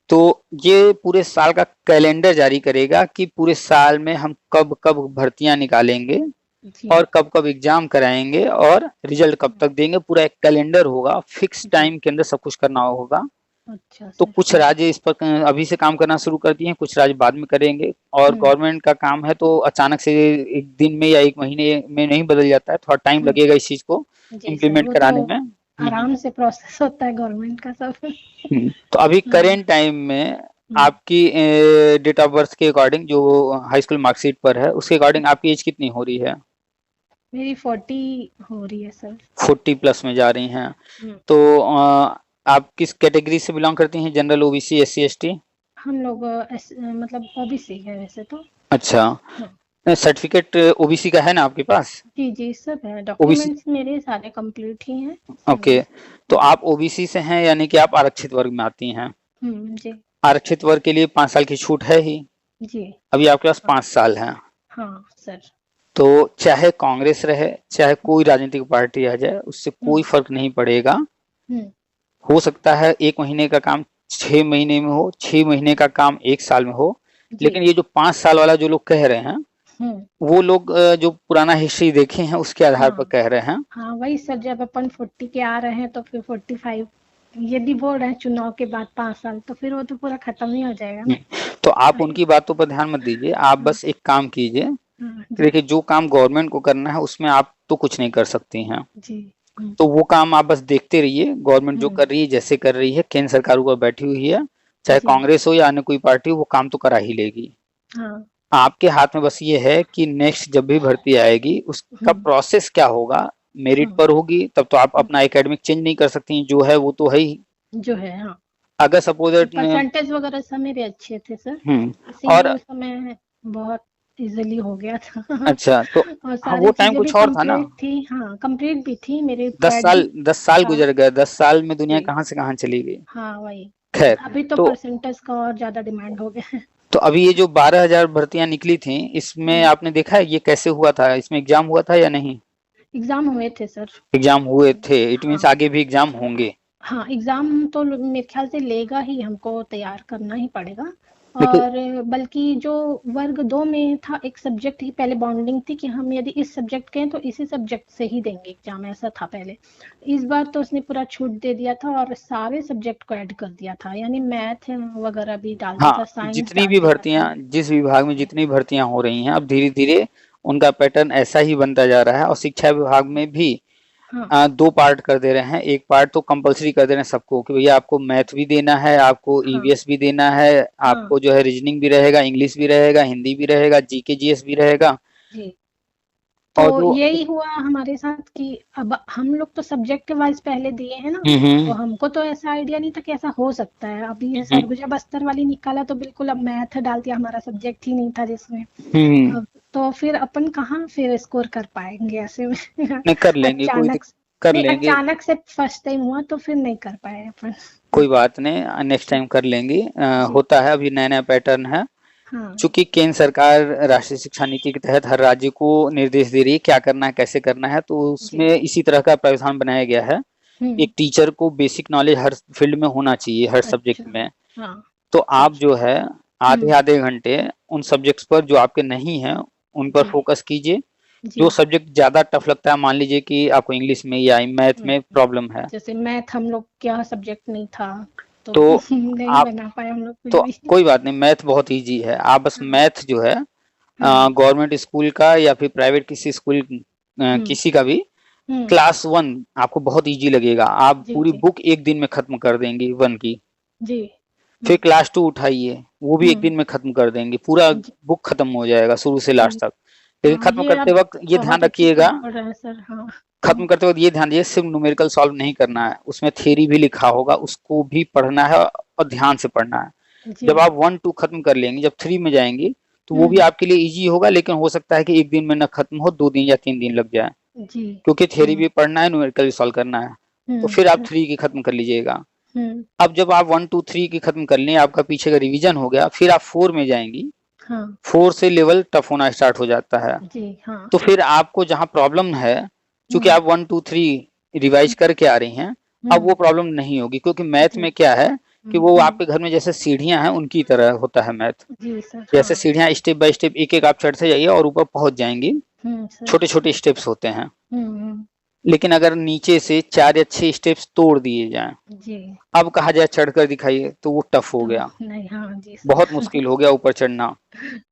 तो ये पूरे साल का कैलेंडर जारी करेगा कि पूरे साल में हम कब कब भर्तियां निकालेंगे जी और कब कब एग्जाम कराएंगे और रिजल्ट कब तक देंगे। पूरा एक कैलेंडर होगा, फिक्स जी टाइम के अंदर सब कुछ करना होगा। अच्छा तो सर कुछ राज्य इस पर अभी से काम करना शुरू कर दिए हैं, कुछ राज्य बाद में करेंगे। और हम्म गवर्नमेंट का काम है तो अचानक से एक दिन में या एक महीने में नहीं बदल जाता है, थोड़ा टाइम हम्म लगेगा इस चीज को जी सर इम्प्लीमेंट वो तो कराने में। आराम से प्रोसेस होता है गवर्नमेंट का सब तो अभी हाँ करेंट टाइम में हम्म आपकी डेट ऑफ बर्थ के अकॉर्डिंग, जो हाई स्कूल मार्कशीट पर है उसके अकॉर्डिंग आपकी एज कितनी हो रही है? मेरी 40 हो रही है सर। 40+ में जा रही हैं। तो आप किस कैटेगरी से बिलोंग करती हैं? General, OBC, SC, ST? हम लोग मतलब ओबीसी है वैसे तो। अच्छा, हाँ। सर्टिफिकेट ओबीसी का है ना आपके पास? जी जी सब है, ओबीसी, डॉक्यूमेंट्स मेरे सारे कंप्लीट ही हैं, सब ओके। है। तो आप ओबीसी से हैं, यानी कि आप आरक्षित वर्ग में आती हैं। जी। आरक्षित वर्ग के लिए 5 साल की छूट है ही। जी। अभी आपके पास 5 साल हैं। हाँ सर। तो चाहे कांग्रेस रहे, चाहे कोई राजनीतिक पार्टी आ जाए, उससे कोई हम्म फर्क नहीं पड़ेगा। हम्म हो सकता है 1 महीने का काम 6 महीने में हो, 6 महीने का काम 1 साल में हो, जी। लेकिन ये जो 5 साल वाला जो लोग कह रहे हैं, हम्म वो लोग जो पुराना हिस्ट्री देखे हैं उसके आधार पर हाँ कह रहे हैं। हाँ वही सर, जब अपन 40 के आ रहे हैं तो फिर 45 यदि बोल रहे हैं चुनाव के बाद 5 साल, तो फिर वो तो पूरा खत्म ही हो जाएगा ना। तो आप वही। उनकी बातों पर ध्यान मत दीजिए, आप हाँ बस एक काम कीजिए। हाँ जी। देखिए, जो काम गवर्नमेंट को करना है उसमें आप तो कुछ नहीं कर सकती हैं। जी। तो वो काम आप बस देखते रहिए, गवर्नमेंट जो हम्म कर रही है, जैसे कर रही है, केंद्र सरकार ऊपर बैठी हुई है, चाहे जी। कांग्रेस हो या अन्य कोई पार्टी हो, वो काम तो करा ही लेगी। हाँ। आपके हाथ में बस ये है कि नेक्स्ट जब भी भर्ती आएगी उसका हम्म प्रोसेस क्या होगा। मेरिट हाँ। पर होगी तब तो आप हम्म, अपना एकेडमिक चेंज नहीं कर सकती, जो है वो तो है ही। जो है हाँ। अगर सपोज, परसेंटेज वगैरह सब मेरे अच्छे थे सर, और इसीलिए उस समय बहुत इजीली हो गया था। अच्छा, तो और हाँ, सारी वो टाइम चीजें भी कुछ और था ना। कंप्लीट थी, हाँ कंप्लीट भी थी, मेरे 10 पैड भी साल 10 साल था। गुजर गए, 10 साल में दुनिया जी। कहाँ से कहाँ चली गई। हाँ वही। खैर, अभी तो तो परसेंटेज का और ज्यादा डिमांड हो गया है। तो अभी ये जो 12,000 भर्तियां निकली थी, इसमें हम्म, आपने देखा है ये कैसे हुआ था? इसमें एग्जाम हुआ था या नहीं? एग्जाम हुए थे सर। एग्जाम हुए थे, इट मीन्स हाँ आगे भी एग्जाम होंगे। हाँ, एग्जाम तो मेरे ख्याल से लेगा ही, हमको तैयार करना ही पड़ेगा। देखिए, और बल्कि जो वर्ग 2 में था, एक सब्जेक्ट की पहले बाउंडिंग थी कि हम यदि इस सब्जेक्ट के हैं तो इसी सब्जेक्ट से ही देंगे एग्जाम, ऐसा था पहले। इस बार तो उसने पूरा छूट दे दिया था और सारे सब्जेक्ट को ऐड कर दिया था, यानी मैथ वगैरह भी डाल दिया हाँ, था, साइंस जितनी डाल भी दिया भर्तियां, था। जिस विभाग में जी। जितनी भर्तियां हो रही हैं, अब धीरे धीरे उनका पैटर्न ऐसा ही बनता जा रहा है। और शिक्षा विभाग में भी हाँ 2 पार्ट कर दे रहे हैं। एक पार्ट तो कंपलसरी कर दे रहे हैं सबको कि भैया आपको मैथ भी देना है, आपको हाँ ईवीएस भी देना है, हाँ आपको जो है रीजनिंग भी रहेगा, इंग्लिश भी रहेगा, हिंदी भी रहेगा, जीके जीएस भी रहेगा। जी। तो और जो यही हुआ हमारे साथ कि अब हम लोग तो सब्जेक्ट वाइज पहले दिए हैं ना, तो हम्म हमको तो ऐसा आइडिया नहीं था कि ऐसा हो सकता है। अभी ये हम्म सरगुजा बस्तर वाली निकाला तो बिल्कुल अब मैथ डाल दिया, हमारा सब्जेक्ट ही नहीं था जिसमें। हम्म अब तो फिर अपन कहाँ फिर स्कोर कर पाएंगे ऐसे में। नहीं, कर लेंगे, अचानक कर नहीं, लेंगे। अचानक से फर्स्ट टाइम हुआ तो फिर नहीं कर पाए अपन। कोई बात नहीं, नेक्स्ट टाइम कर लेंगे। जी। होता है, अभी नया नया पैटर्न है। हाँ चूंकि केंद्र सरकार राष्ट्रीय शिक्षा नीति के तहत हर राज्य को निर्देश दे रही है क्या करना है, कैसे करना है, तो जी। उसमें इसी तरह का प्रावधान बनाया गया है। हम्म एक टीचर को बेसिक नॉलेज हर फील्ड में होना चाहिए, हर अच्छा। सब्जेक्ट में। हाँ तो आप अच्छा। जो है आधे हम्म आधे घंटे उन सब्जेक्ट्स पर जो आपके नहीं हैं उन पर जी फोकस कीजिए। जी। जो सब्जेक्ट ज्यादा टफ लगता है, मान लीजिए कि आपको इंग्लिश में या मैथ में हम्म प्रॉब्लम है, जैसे मैथ हम लोग क्या सब्जेक्ट नहीं था, तो तो नहीं आप, बना पाए हम लोग कुछ तो भी। कोई बात नहीं, मैथ बहुत इजी है। आप बस हाँ मैथ जो है हम्म गवर्नमेंट स्कूल का या फिर प्राइवेट किसी स्कूल, हम्म किसी का भी, हम्म क्लास 1 आपको बहुत इजी लगेगा। आप जी पूरी जी बुक एक दिन में खत्म कर देंगी 1 की। जी। फिर हम्म क्लास 2 उठाइए, वो भी एक हम्म दिन में खत्म कर देंगे, पूरा जी बुक खत्म हो जाएगा शुरू से लास्ट जी। तक। लेकिन हाँ खत्म ये करते आप वक्त ये ध्यान बहुत अच्छी चीज रखिएगा, बोल रहे हैं सर। हाँ खत्म करते वक्त ये ध्यान दीजिए, सिर्फ न्यूमेरिकल सॉल्व नहीं करना है, उसमें थ्योरी भी लिखा होगा, उसको भी पढ़ना है और ध्यान से पढ़ना है। जी। जब आप 1 2 खत्म कर लेंगे, जब 3 में जाएंगी, तो वो भी हम्म आपके लिए इजी होगा, लेकिन हो सकता है कि एक दिन में न खत्म हो, 2 दिन या 3 दिन लग जाए, जी। क्योंकि थ्योरी हाँ भी पढ़ना है, न्यूमेरिकल भी सॉल्व करना है। तो फिर आप सर। 3 की खत्म कर लीजिएगा। हम्म अब जब आप 1 2 3 की खत्म कर लें, आपका पीछे का रिवीजन हो गया, फिर आप 4 में जाएंगी। हाँ 4 से लेवल टफ होना स्टार्ट हो जाता है। जी। हाँ तो फिर आपको जहाँ प्रॉब्लम है, चूंकि हम्म आप 1 2 3 रिवाइज करके आ रही हैं, अब वो हम्म प्रॉब्लम नहीं होगी, क्योंकि मैथ जी। में क्या है कि वो हम्म आपके घर में जैसे सीढ़ियां हैं उनकी तरह होता है मैथ। जी सर। हाँ। जैसे सीढ़ियां स्टेप बाय स्टेप एक एक आप चढ़ते जाइए और ऊपर पहुंच जाएंगी, सर। छोटे छोटे स्टेप्स होते हैं। हम्म। लेकिन अगर नीचे से 4 या 6 स्टेप्स तोड़ दिए जाएं, जी। अब कहा जाए चढ़कर दिखाइए, तो वो टफ हो तो गया, नहीं, हाँ जी बहुत सर। मुश्किल हो गया ऊपर चढ़ना।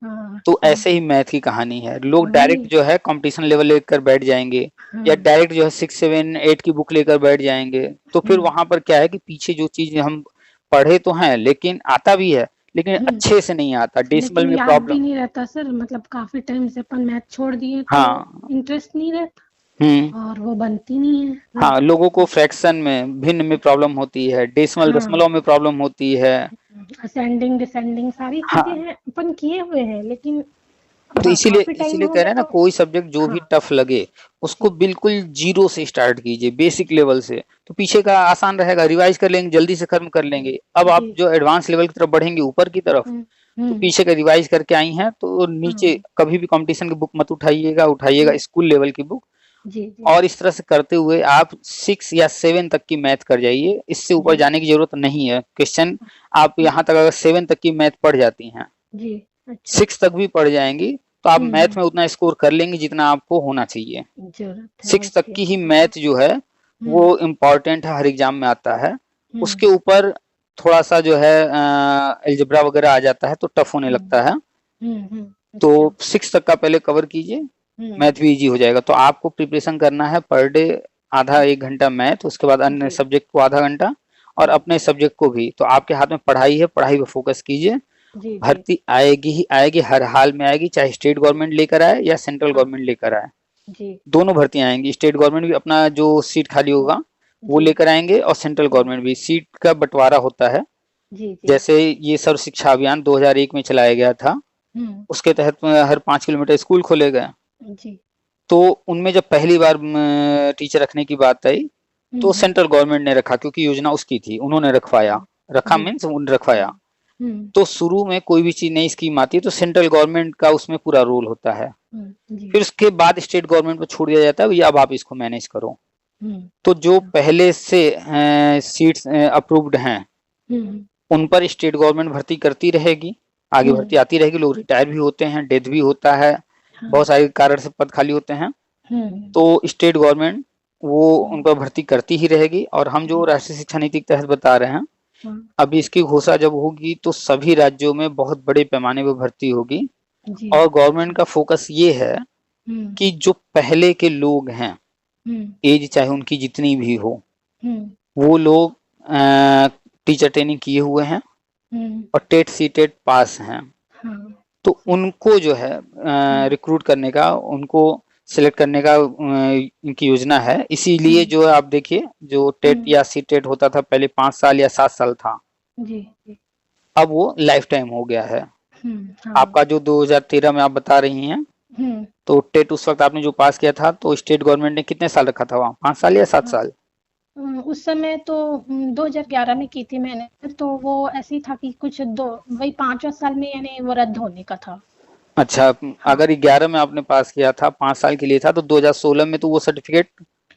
हाँ तो ऐसे ही मैथ की कहानी है, लोग डायरेक्ट वही। जो है कंपटीशन लेवल लेकर बैठ जाएंगे, या हाँ डायरेक्ट जो है 6 7 8 की बुक लेकर बैठ जाएंगे। तो फिर हम्म वहां पर क्या है कि पीछे जो चीज हम पढ़े तो हैं, लेकिन आता भी है, लेकिन अच्छे से नहीं आता, डेसिमल लेकिन में याद भी प्रॉब्लम। नहीं रहता सर, मतलब काफी टाइम से अपन मैथ छोड़ दिए तो हाँ। इंटरेस्ट नहीं रहता हम्म। और वो बनती नहीं है। हाँ, लोगों को फ्रैक्शन में, भिन्न में प्रॉब्लम होती है, डेसिमल हाँ, दशमलव में प्रॉब्लम होती है। असेंडिंग डिसेंडिंग सारी चीजें हाँ, हैं, अपन किए हुए हैं, लेकिन तो इसीलिए काफी टाइम इसीलिए हो कह रहे गया हैं ना, तो। कोई सब्जेक्ट जो भी हाँ टफ लगे उसको जी बिल्कुल जीरो से स्टार्ट कीजिए, बेसिक लेवल से। तो पीछे का आसान रहेगा, रिवाइज कर लेंगे, जल्दी से खत्म कर लेंगे। अब आप जी। जो एडवांस लेवल की तरफ बढ़ेंगे, ऊपर की तरफ, हम्म तो हम्म पीछे का रिवाइज करके आई हैं तो नीचे हाँ कभी भी कंपटीशन की बुक मत उठाइएगा, उठाइएगा हम्म, स्कूल लेवल की बुक। जी जी और इस तरह से करते हुए आप 6 या 7 तक की मैथ कर जाइए, इससे ऊपर जी जाने की जरूरत नहीं है। क्वेश्चन आप यहाँ तक अगर 7 तक की मैथ पढ़ जाती हैं, जी। अच्छा। 6 तक भी पढ़ जाएंगी, तो आप मैथ हम्म, में उतना स्कोर कर लेंगी जितना आपको होना चाहिए। जरूरत है। 6 तक ओके। की ही मैथ जो है वो हम्म इम्पॉर्टेंट है, हर एग्जाम में आता है। हम्म उसके ऊपर थोड़ा सा जो है अलजेब्रा वगैरह आ जाता है तो टफ होने लगता है। तो अच्छा। 6 तक का पहले कवर कीजिए, हम्म मैथ भी इजी हो जाएगा। तो आपको प्रिपरेशन करना है पर डे आधा 1 घंटा मैथ, उसके बाद अन्य जी सब्जेक्ट को आधा घंटा, और हम्म अपने सब्जेक्ट को भी। तो आपके हाथ में पढ़ाई है, पढ़ाई पे फोकस कीजिए। जी जी। भर्ती आएगी ही आएगी, हर हाल में आएगी, चाहे स्टेट गवर्नमेंट लेकर आए या सेंट्रल हाँ गवर्नमेंट लेकर आए। जी दोनों भर्तियां आएंगी, स्टेट गवर्नमेंट भी अपना जो सीट खाली हम्म, होगा वो जी लेकर आएंगे, और सेंट्रल हम्म, गवर्नमेंट भी। सीट का बंटवारा होता है, जी जी। जैसे ये सर्व शिक्षा अभियान 2001 में चलाया गया था, हम्म उसके तहत हर 5 किलोमीटर स्कूल खोले गए। जी तो उनमें जब पहली बार टीचर रखने की बात आई, तो हम्म सेंट्रल गवर्नमेंट ने रखा, क्योंकि योजना उसकी थी, उन्होंने रखवाया। हम्म, रखा जी मीन्स उन्होंने रखवाया। हम्म हम्म तो शुरू में कोई भी चीज नई स्कीम आती है तो सेंट्रल गवर्नमेंट का उसमें पूरा रोल होता है। जी फिर उसके बाद स्टेट गवर्नमेंट को छोड़ दिया जाता है, भैया अब आप इसको मैनेज करो। तो जो अच्छा पहले से सीट्स अप्रूव्ड हैं, हम्म उन पर स्टेट गवर्नमेंट भर्ती करती रहेगी, आगे भर्ती हम्म आती रहेगी। लोग रिटायर भी होते हैं, डेथ भी होता है, हाँ बहुत सारे कारण से पद खाली होते हैं, हम्म तो स्टेट गवर्नमेंट वो उन हम्म, पर भर्ती करती ही रहेगी। और हम जो जी राष्ट्रीय शिक्षा नीति के तहत बता रहे हैं, हाँ अभी इसकी घोषणा जब होगी तो सभी राज्यों में बहुत बड़े पैमाने पर भर्ती होगी। जी और गवर्नमेंट का फोकस ये है हम्म कि जो पहले के लोग हैं, हम्म एज चाहे उनकी जितनी भी हो, हम्म वो लोग टीचर ट्रेनिंग किए हुए हैं और टेट सी टेट पास हैं, हाँ तो उनको जो है हम्म रिक्रूट करने का, उनको सिलेक्ट करने का इनकी योजना है। इसीलिए हम्म जो है आप देखिए, जो टेट हम्म, या सी टेट होता था पहले 5 साल या 7 साल था, जी जी अब वो लाइफ टाइम हो गया है। हाँ आपका जो 2013 में आप बता रही हैं, हम्म तो टेट उस वक्त आपने जो पास किया था, तो स्टेट गवर्नमेंट ने कितने साल रखा था वहाँ, 5 साल या 7 साल? उस समय तो 2011 में की थी मैंने, तो वो ऐसे ही था कि कुछ दो वही 5 साल में यानी वो रद्द होने का था। अच्छा, हाँ अगर 11 में आपने पास किया था, 5 साल के लिए था, तो 2016 में तो वो सर्टिफिकेट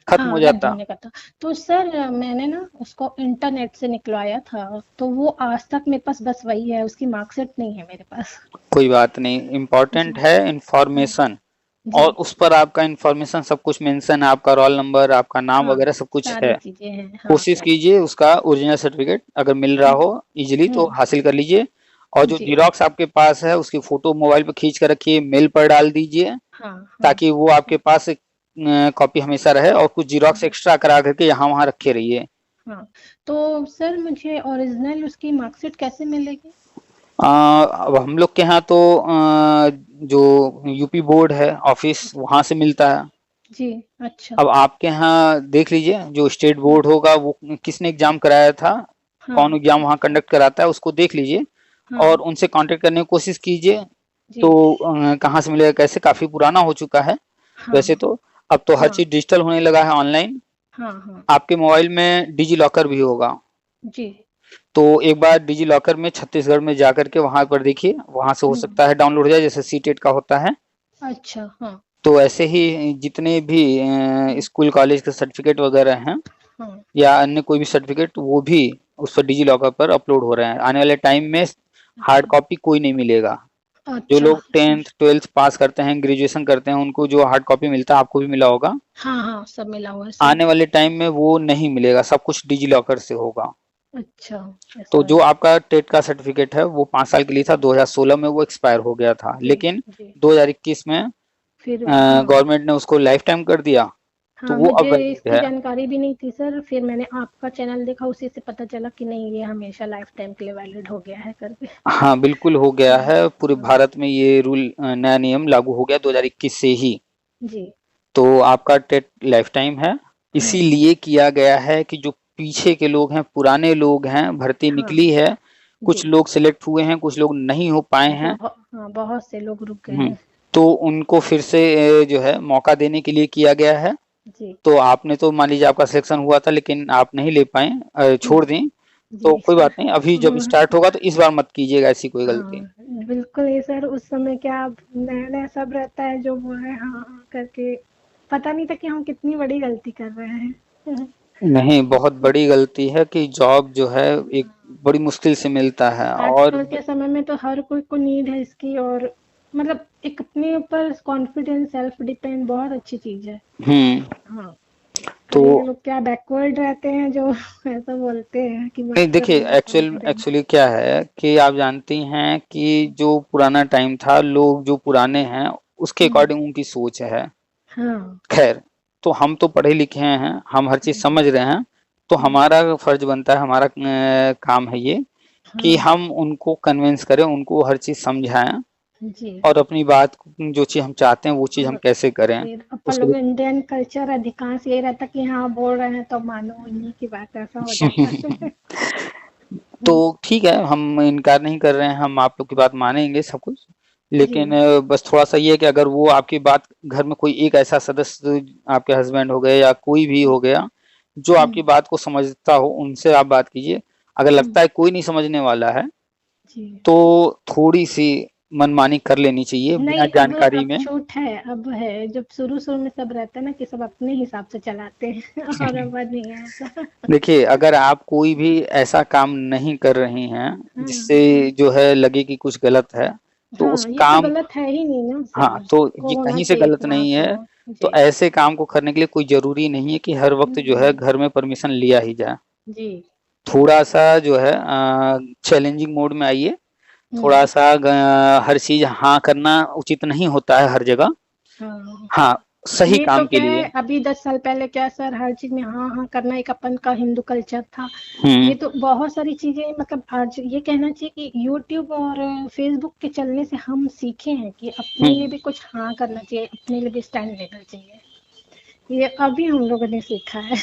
खत्म हो हाँ रद्द जाता। होने का था। तो सर मैंने ना उसको इंटरनेट से निकलवाया था, तो वो आज तक मेरे पास बस वही है, उसकी मार्कशीट नहीं है मेरे पास। कोई बात नहीं, जी इम्पोर्टेंट है हम्म, इंफॉर्मेशन। जी और उस पर आपका इंफॉर्मेशन सब कुछ मेंशन है, आपका रोल नंबर, आपका नाम हाँ वगैरह सब कुछ सारी है। चीजें हैं हाँ कोशिश सर। कीजिए उसका ओरिजिनल सर्टिफिकेट अगर मिल रहा हम्म हो इजीली तो हम्म, हासिल कर लीजिए। और जो जी जीरोक्स आपके पास है उसकी फोटो मोबाइल पे खींच कर रखिए, मेल पर डाल दीजिए, हाँ हाँ ताकि वो आपके पास एक कॉपी हमेशा रहे, और कुछ जीरोक्स जी एक्स्ट्रा करा करके यहाँ वहाँ रखे रहिए। हाँ। तो सर मुझे ओरिजिनल उसकी मार्कशीट कैसे मिलेगी? अब हम लोग के यहाँ तो जो यूपी बोर्ड है ऑफिस, वहाँ से मिलता है। जी अच्छा अब आपके यहाँ देख लीजिए, जो स्टेट बोर्ड होगा वो किसने एग्जाम कराया था, कौन हाँ एग्जाम वहाँ कंडक्ट कराता है, उसको देख लीजिए हाँ और उनसे कांटेक्ट करने की कोशिश कीजिए। जी तो कहाँ से मिलेगा, कैसे, काफी पुराना हो चुका है वैसे हाँ तो। अब तो हर हाँ चीज डिजिटल होने लगा है, ऑनलाइन। हाँ हाँ आपके मोबाइल में डिजी लॉकर भी होगा, जी तो एक बार डिजी लॉकर में छत्तीसगढ़ में जाकर के वहां पर देखिए, वहां से हो हम्म सकता है डाउनलोड हो जाए, जैसे सी टेट का होता है। अच्छा हाँ तो ऐसे ही जितने भी हम्म, स्कूल कॉलेज के सर्टिफिकेट वगैरह हैं हाँ या अन्य कोई भी सर्टिफिकेट, वो भी उस पर डिजी लॉकर पर अपलोड हो रहे हैं। आने वाले टाइम में हार्ड अच्छा कॉपी कोई नहीं मिलेगा। जो अच्छा लोग 10th 12th पास करते हैं, ग्रेजुएशन करते हैं, उनको जो हार्ड कॉपी मिलता है, आपको भी मिला होगा, हाँ हाँ सब मिला हुआ है सर। आने वाले टाइम में वो नहीं मिलेगा, सब कुछ डिजी लॉकर से होगा। अच्छा तो ऐसा जो है। आपका टेट का सर्टिफिकेट है वो 5 साल के लिए था, 2016 में वो एक्सपायर हो गया था, जी लेकिन जी 2021 में फिर हाँ गवर्नमेंट ने उसको लाइफ टाइम कर दिया। तो हाँ, वो अब मुझे वैलिड इसकी है। जानकारी भी नहीं थी सर, फिर मैंने आपका चैनल देखा, उसी से पता चला कि नहीं ये हमेशा लाइफ टाइम के लिए वैलिड हो गया है करके। हाँ, बिल्कुल हो गया हाँ, है, पूरे हाँ, भारत में ये रूल नया नियम लागू हो गया 2021 से ही। जी, तो आपका टेट लाइफ टाइम है, हाँ, इसीलिए किया गया है कि जो पीछे के लोग हैं, पुराने लोग हैं, भर्ती हाँ, निकली है, कुछ जी, लोग सिलेक्ट हुए हैं, कुछ लोग नहीं हो पाए हैं। हाँ, बहुत से लोग रुक गए हुँ, हैं। तो उनको फिर से जो है मौका देने के लिए किया गया है। जी, तो आपने तो मान लीजिए आपका सिलेक्शन हुआ था लेकिन आप नहीं ले पाए, छोड़ जी, दी, तो जी कोई सर। बात नहीं, अभी जब हाँ, स्टार्ट होगा तो इस बार मत कीजिएगा ऐसी कोई गलती। हाँ, बिल्कुल नहीं सर, उस समय क्या नया नया सब रहता है, जो वो है हाँ हाँ करके, पता नहीं था कि हम कितनी बड़ी गलती कर रहे हैं। नहीं, बहुत बड़ी गलती है कि जॉब जो है एक बड़ी मुश्किल से मिलता है और आजकल के समय में तो हर कोई को नीड है इसकी, और मतलब एक अपने ऊपर कॉन्फिडेंस, सेल्फ डिपेंड बहुत अच्छी चीज है। हुँ, हाँ, तो कई लोग क्या बैकवर्ड रहते हैं जो ऐसा बोलते हैं कि मत नहीं देखिए, करो ये कॉन्फिडेंस। एक्चुअली क्या है कि आप जानती हैं कि जो पुराना टाइम था, लोग जो पुराने हैं, उसके हम्म, अकॉर्डिंग उनकी सोच है। हाँ, खैर, तो हम तो पढ़े लिखे हैं, हम हर चीज़ जी, समझ रहे हैं, तो जी, हमारा फर्ज बनता है, हमारा काम है ये कि हाँ, हम उनको कन्विंस करें, उनको हर चीज़ समझाएं जी, और अपनी बात जो चीज़ हम चाहते हैं वो चीज़ हम हाँ, कैसे करें। फिर अपन उसके लोग इंडियन कल्चर अधिकांश यही रहता कि हाँ बोल रहे हैं तो मानो, इन्हीं की बात, ऐसा हो जाता है। तो ठीक है, हम इनकार नहीं कर रहे हैं, हम आप लोग की बात मानेंगे सब कुछ, जी, लेकिन बस थोड़ा-सा ये है कि अगर वो आपकी बात घर में कोई एक ऐसा सदस्य आपके हस्बैंड हो गए या कोई भी हो गया, जो आपकी हम्म, बात को समझता हो, उनसे आप बात कीजिए। अगर हम्म, लगता है कोई नहीं समझने वाला है, जी, तो थोड़ी-सी मनमानी कर लेनी चाहिए बिना नहीं, जानकारी अब में। छूट है, अब है, जब शुरू शुरू में सब रहता है ना कि सब अपने हिसाब से चलाते हैं। और अब नहीं है ऐसा। देखिए, अगर आप कोई भी ऐसा काम नहीं कर रही हैं, हाँ, जिससे जो है लगे कि कुछ गलत है, तो उस हाँ, ये तो काम गलत है ही नहीं ना हाँ, सर, तो सबको ये होना कहीं से चाहिए गलत इतना नहीं है, तो। तो जी, ऐसे काम को करने के लिए कोई ज़रूरी नहीं है कि हर वक़्त जो है हम्म, घर में परमिशन लिया ही जाए। जी, थोड़ा-सा जो है चैलेंजिंग मोड में आइए, हम्म, थोड़ा-सा हर चीज़ हाँ करना उचित नहीं होता है हर जगह। हाँ, हाँ, सही ये तो काम के क्या लिए। है, अभी 10 साल पहले क्या सर, हर चीज में हाँ हाँ करना एक अपन का हिंदू कल्चर था। हुँ, ये तो बहुत सारी चीजें, मतलब आज ये कहना चाहिए कि यूट्यूब और फेसबुक के चलने से हम सीखे हैं कि हुँ। अपने लिए भी कुछ हाँ करना चाहिए, अपने लिए भी स्टैंड लेना चाहिए। ये अभी हम लोगों ने सीखा है।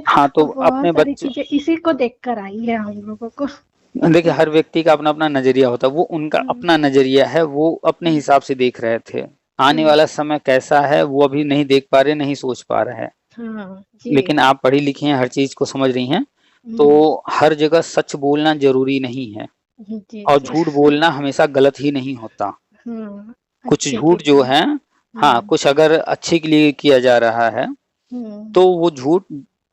हाँ, तो और बहुत अपने सारी बच्चे चीजें इसी को देखकर आई है हम लोगों को। देखिए, हर व्यक्ति का अपना-अपना नज़रिया होता है, वो उनका हम्म, अपना नज़रिया है, वो अपने हिसाब से देख रहे थे। आने हम्म, वाला समय कैसा है, वो अभी नहीं देख पा रहे, नहीं सोच पा रहे हैं। हाँ जी, लेकिन आप पढ़ी-लिखी हैं, हर चीज़ को समझ रही हैं, हम्म, तो हर जगह सच बोलना ज़रूरी नहीं है जी और झूठ सर। बोलना हमेशा गलत ही नहीं होता। हाँ, कुछ अच्छे के झूठ जो लिए। हैं हाँ, कुछ अगर अच्छे के लिए किया जा रहा है, हम्म, तो वो झूठ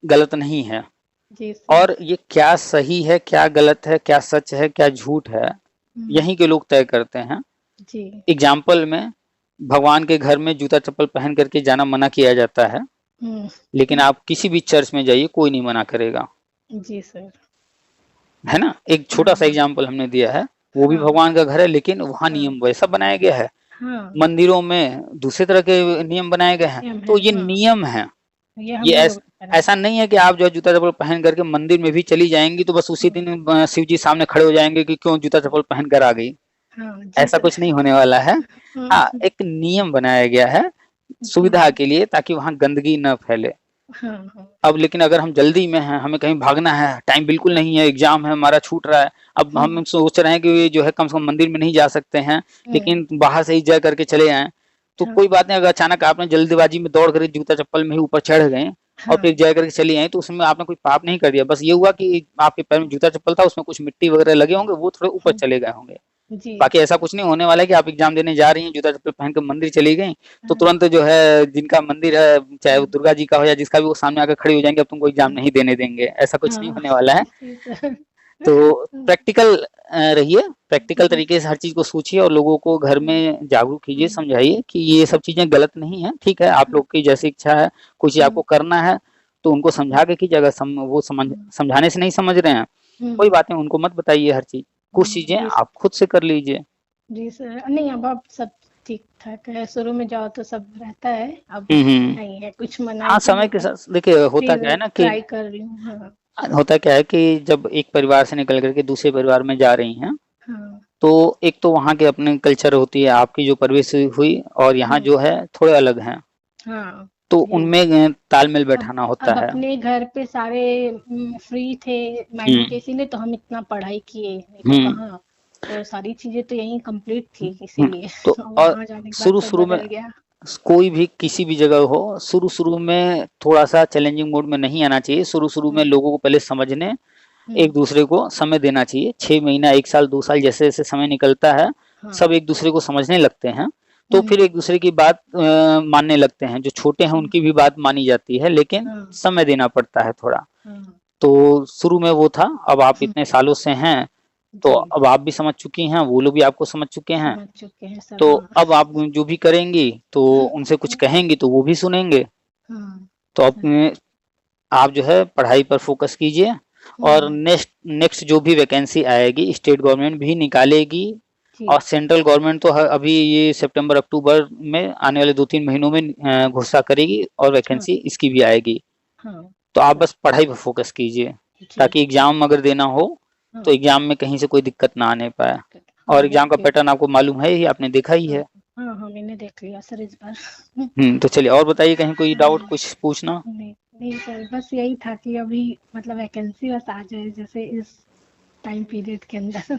गलत नहीं है जी सर। और ये क्या सही है, क्या गलत है, क्या सच है, क्या झूठ है, हम्म, यहीं के लोग तय करते हैं। जी, एग्ज़ाम्पल में भगवान के घर में जूता-चप्पल पहन कर के जाना मना किया जाता है, हम्म, लेकिन आप किसी भी चर्च में जाइए, कोई नहीं मना करेगा। जी सर। है ना? एक छोटा-सा हाँ, एग्ज़ाम्पल हमने दिया है, वो भी हाँ, भगवान का घर है लेकिन वहाँ हाँ, नियम वैसा बनाया गया है। हाँ, मंदिरों में दूसरे तरह के नियम बनाए गए हैं, नियम है, तो ये हाँ, नियम हैं। ये ये हम ही लोग ने बनाया। ऐसा नहीं है कि आप जो है जूता-चप्पल पहन कर के मंदिर में भी चली जाएँगी तो बस उसी हाँ, दिन शिव जी सामने खड़े हो जाएँगे कि क्यों जूता-चप्पल पहन कर आ गई। हाँ, जी ऐसा सर। कुछ नहीं होने वाला है। हाँ, हाँ, एक नियम बनाया गया है सुविधा जी, के लिए ताकि वहाँ गंदगी ना फैले। हाँ, हाँ, अब लेकिन अगर हम जल्दी में हैं, हमें कहीं भागना है, टाइम बिल्कुल नहीं है, एग्ज़ाम है, हमारा छूट रहा है, अब हुँ, हम सोच रहे हैं कि जो है कम से कम मंदिर में नहीं जा सकते हैं, हुँ, लेकिन बाहर से ही जा करके चले आएँ, तो हाँ, कोई बात नहीं अगर अचानक आपने जल्दबाज़ी में दौड़ कर जूता-चप्पल में ही ऊपर चढ़ गए और हाँ, फिर जा कर के चली आईं, तो उसमें आपने कोई पाप नहीं कर दिया, बस ये हुआ कि आपके पैर में जूता-चप्पल था, उसमें कुछ मिट्टी वगैरह लगे होंगे, वो थोड़े ऊपर हाँ, चले गए होंगे। जी, बाकी ऐसा कुछ नहीं होने वाला है कि आप एग्ज़ाम देने जा रही हैं, जूता-चप्पल पहन के मंदिर चली गईं, तो हाँ, तुरंत जो है जिनका मंदिर है, चाहे वो हुँ, दुर्गा जी का हो या जिसका भी, वो सामने आकर खड़ी हो जाएँगी, अब तुमको एग्ज़ाम हुँ, नहीं देने देंगे, ऐसा कुछ नहीं हाँ, होने वाला है। जी सर। तो हुँ, प्रैक्टिकल रहिए, प्रैक्टिकल जी, तरीके से हर चीज़ को सोचिए और लोगों को घर हुँ, में जागरूक कीजिए, हुँ, समझाइए कि ये सब चीज़ें गलत नहीं हैं, ठीक है, आप हाँ, लोग की जैसी इच्छा है, कुछ आपको हुँ, करना है, तो उनको समझा हुँ, के कीजिए, अगर वो हुँ, समझाने से नहीं समझ रहे हैं, कोई हुँ, बात नहीं, उनको मत बताइए हर चीज़, कुछ चीज़ें जी, आप खुद से कर लीजिए। जी सर। नहीं, अब आप सब ठीक ठाक है, शुरू में जाओ तो सब रहता है, अब हम्म। नहीं है, कुछ हाँ, मनाही तो समय नहीं के है, साथ देखिए होता क्या फिर है ना कि ट्राई कर रही हूँ। हाँ। होता क्या है कि जब एक परिवार से निकल करके दूसरे परिवार में जा रही हैं, हाँ। तो एक तो वहाँ के अपने कल्चर होती है, आपकी जो परवरिश हुई और यहाँ हम्म। जो है थोड़े अलग हैं, हाँ। तो जी। उनमें तालमेल अब बैठाना होता अब है। अपने घर पे सारे फ्री थे माइंड के, हम्म। इसीलिए तो हम इतना पढ़ाई किए, नहीं तो हम्म। कहाँ। तो सारी चीजें तो यहीं कंप्लीट थी, हम्म। इसीलिए तो और वहां जाने के बाद शुरू सब शुरू में बदल गया। कोई भी किसी भी जगह हो, शुरू शुरू में थोड़ा सा चैलेंजिंग मोड में नहीं आना चाहिए। शुरू शुरू में हम्म। लोगों को पहले समझने, एक हम्म। दूसरे को समय देना चाहिए। 6 महीना, 1 साल, 2 साल जैसे जैसे समय निकलता है, हाँ। सब एक दूसरे को समझने लगते हैं, तो फिर हम्म। एक दूसरे की बात मानने लगते हैं। जो छोटे हैं हाँ। उनकी भी बात मानी जाती है, लेकिन हाँ। समय देना पड़ता है थोड़ा। हाँ। तो शुरू में वो था, अब आप हम्म। इतने सालों से हैं, तो जी। अब आप भी समझ चुकी हैं, वो लोग भी आपको समझ चुके हैं। समझ चुके हैं सब, तो हाँ। अब आप जो भी करेंगी, तो उनसे कुछ कहेंगी तो वो भी सुनेंगे। हाँ। तो अब सही। आप जो है पढ़ाई पर फोकस कीजिए, और हम्म। नेक्स्ट नेक्स्ट जो भी वैकेंसी आएगी स्टेट गवर्नमेंट भी निकालेगी, और जी। सेंट्रल गवर्नमेंट तो अभी ये सितंबर अक्टूबर में आने वाले 2-3 महीनों में घोषणा करेगी, और हाँ। वैकेंसी इसकी भी आएगी। हाँ। तो आप सर। बस पढ़ाई पर फोकस कीजिए, जी। ताकि एग्जाम अगर देना हो तो हाँ। एग्जाम में कहीं से कोई दिक्कत ना आने पाए। हाँ। और एग्जाम का ओके। पैटर्न आपको मालूम है ही, आपने देखा ही हाँ। है। हाँ। हाँ, मैंने देख लिया सर इस बार। तो चलिए और बताइए, कहीं कोई डाउट हाँ। कुछ पूछना। नहीं नहीं सर, बस यही था कि अभी मतलब वैकेंसी बस आ जाए जैसे इस टाइम पीरियड के अंदर।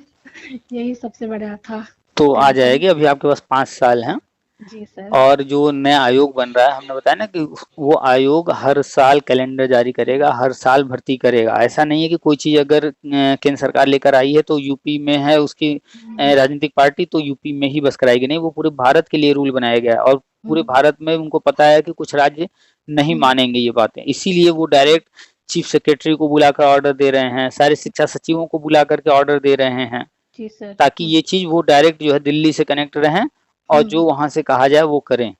यही सबसे बड़ा था तो आ टेंशन। जाएगी, अभी आपके पास 5 साल हैं। जी सर। और जो नया आयोग बन रहा है, हमने बताया ना कि वो आयोग हर साल कैलेंडर जारी करेगा, हर साल भर्ती करेगा। ऐसा नहीं है कि कोई चीज अगर केंद्र सरकार लेकर आई है तो यूपी में है उसकी हम्म। राजनीतिक पार्टी, तो यूपी में ही बस कराएगी, नहीं, वो पूरे भारत के लिए रूल बनाया गया है। और पूरे हम्म। भारत में उनको पता है कि कुछ राज्य नहीं हम्म। मानेंगे ये बातें, इसीलिए वो डायरेक्ट चीफ सेक्रेटरी को बुलाकर ऑर्डर दे रहे हैं, सारे शिक्षा सचिवों को बुला करके ऑर्डर दे रहे हैं, जी सर। ताकि ये चीज वो डायरेक्ट जो है दिल्ली से कनेक्ट रहें, और जो हम्म। वहां से कहा जाए वो करें।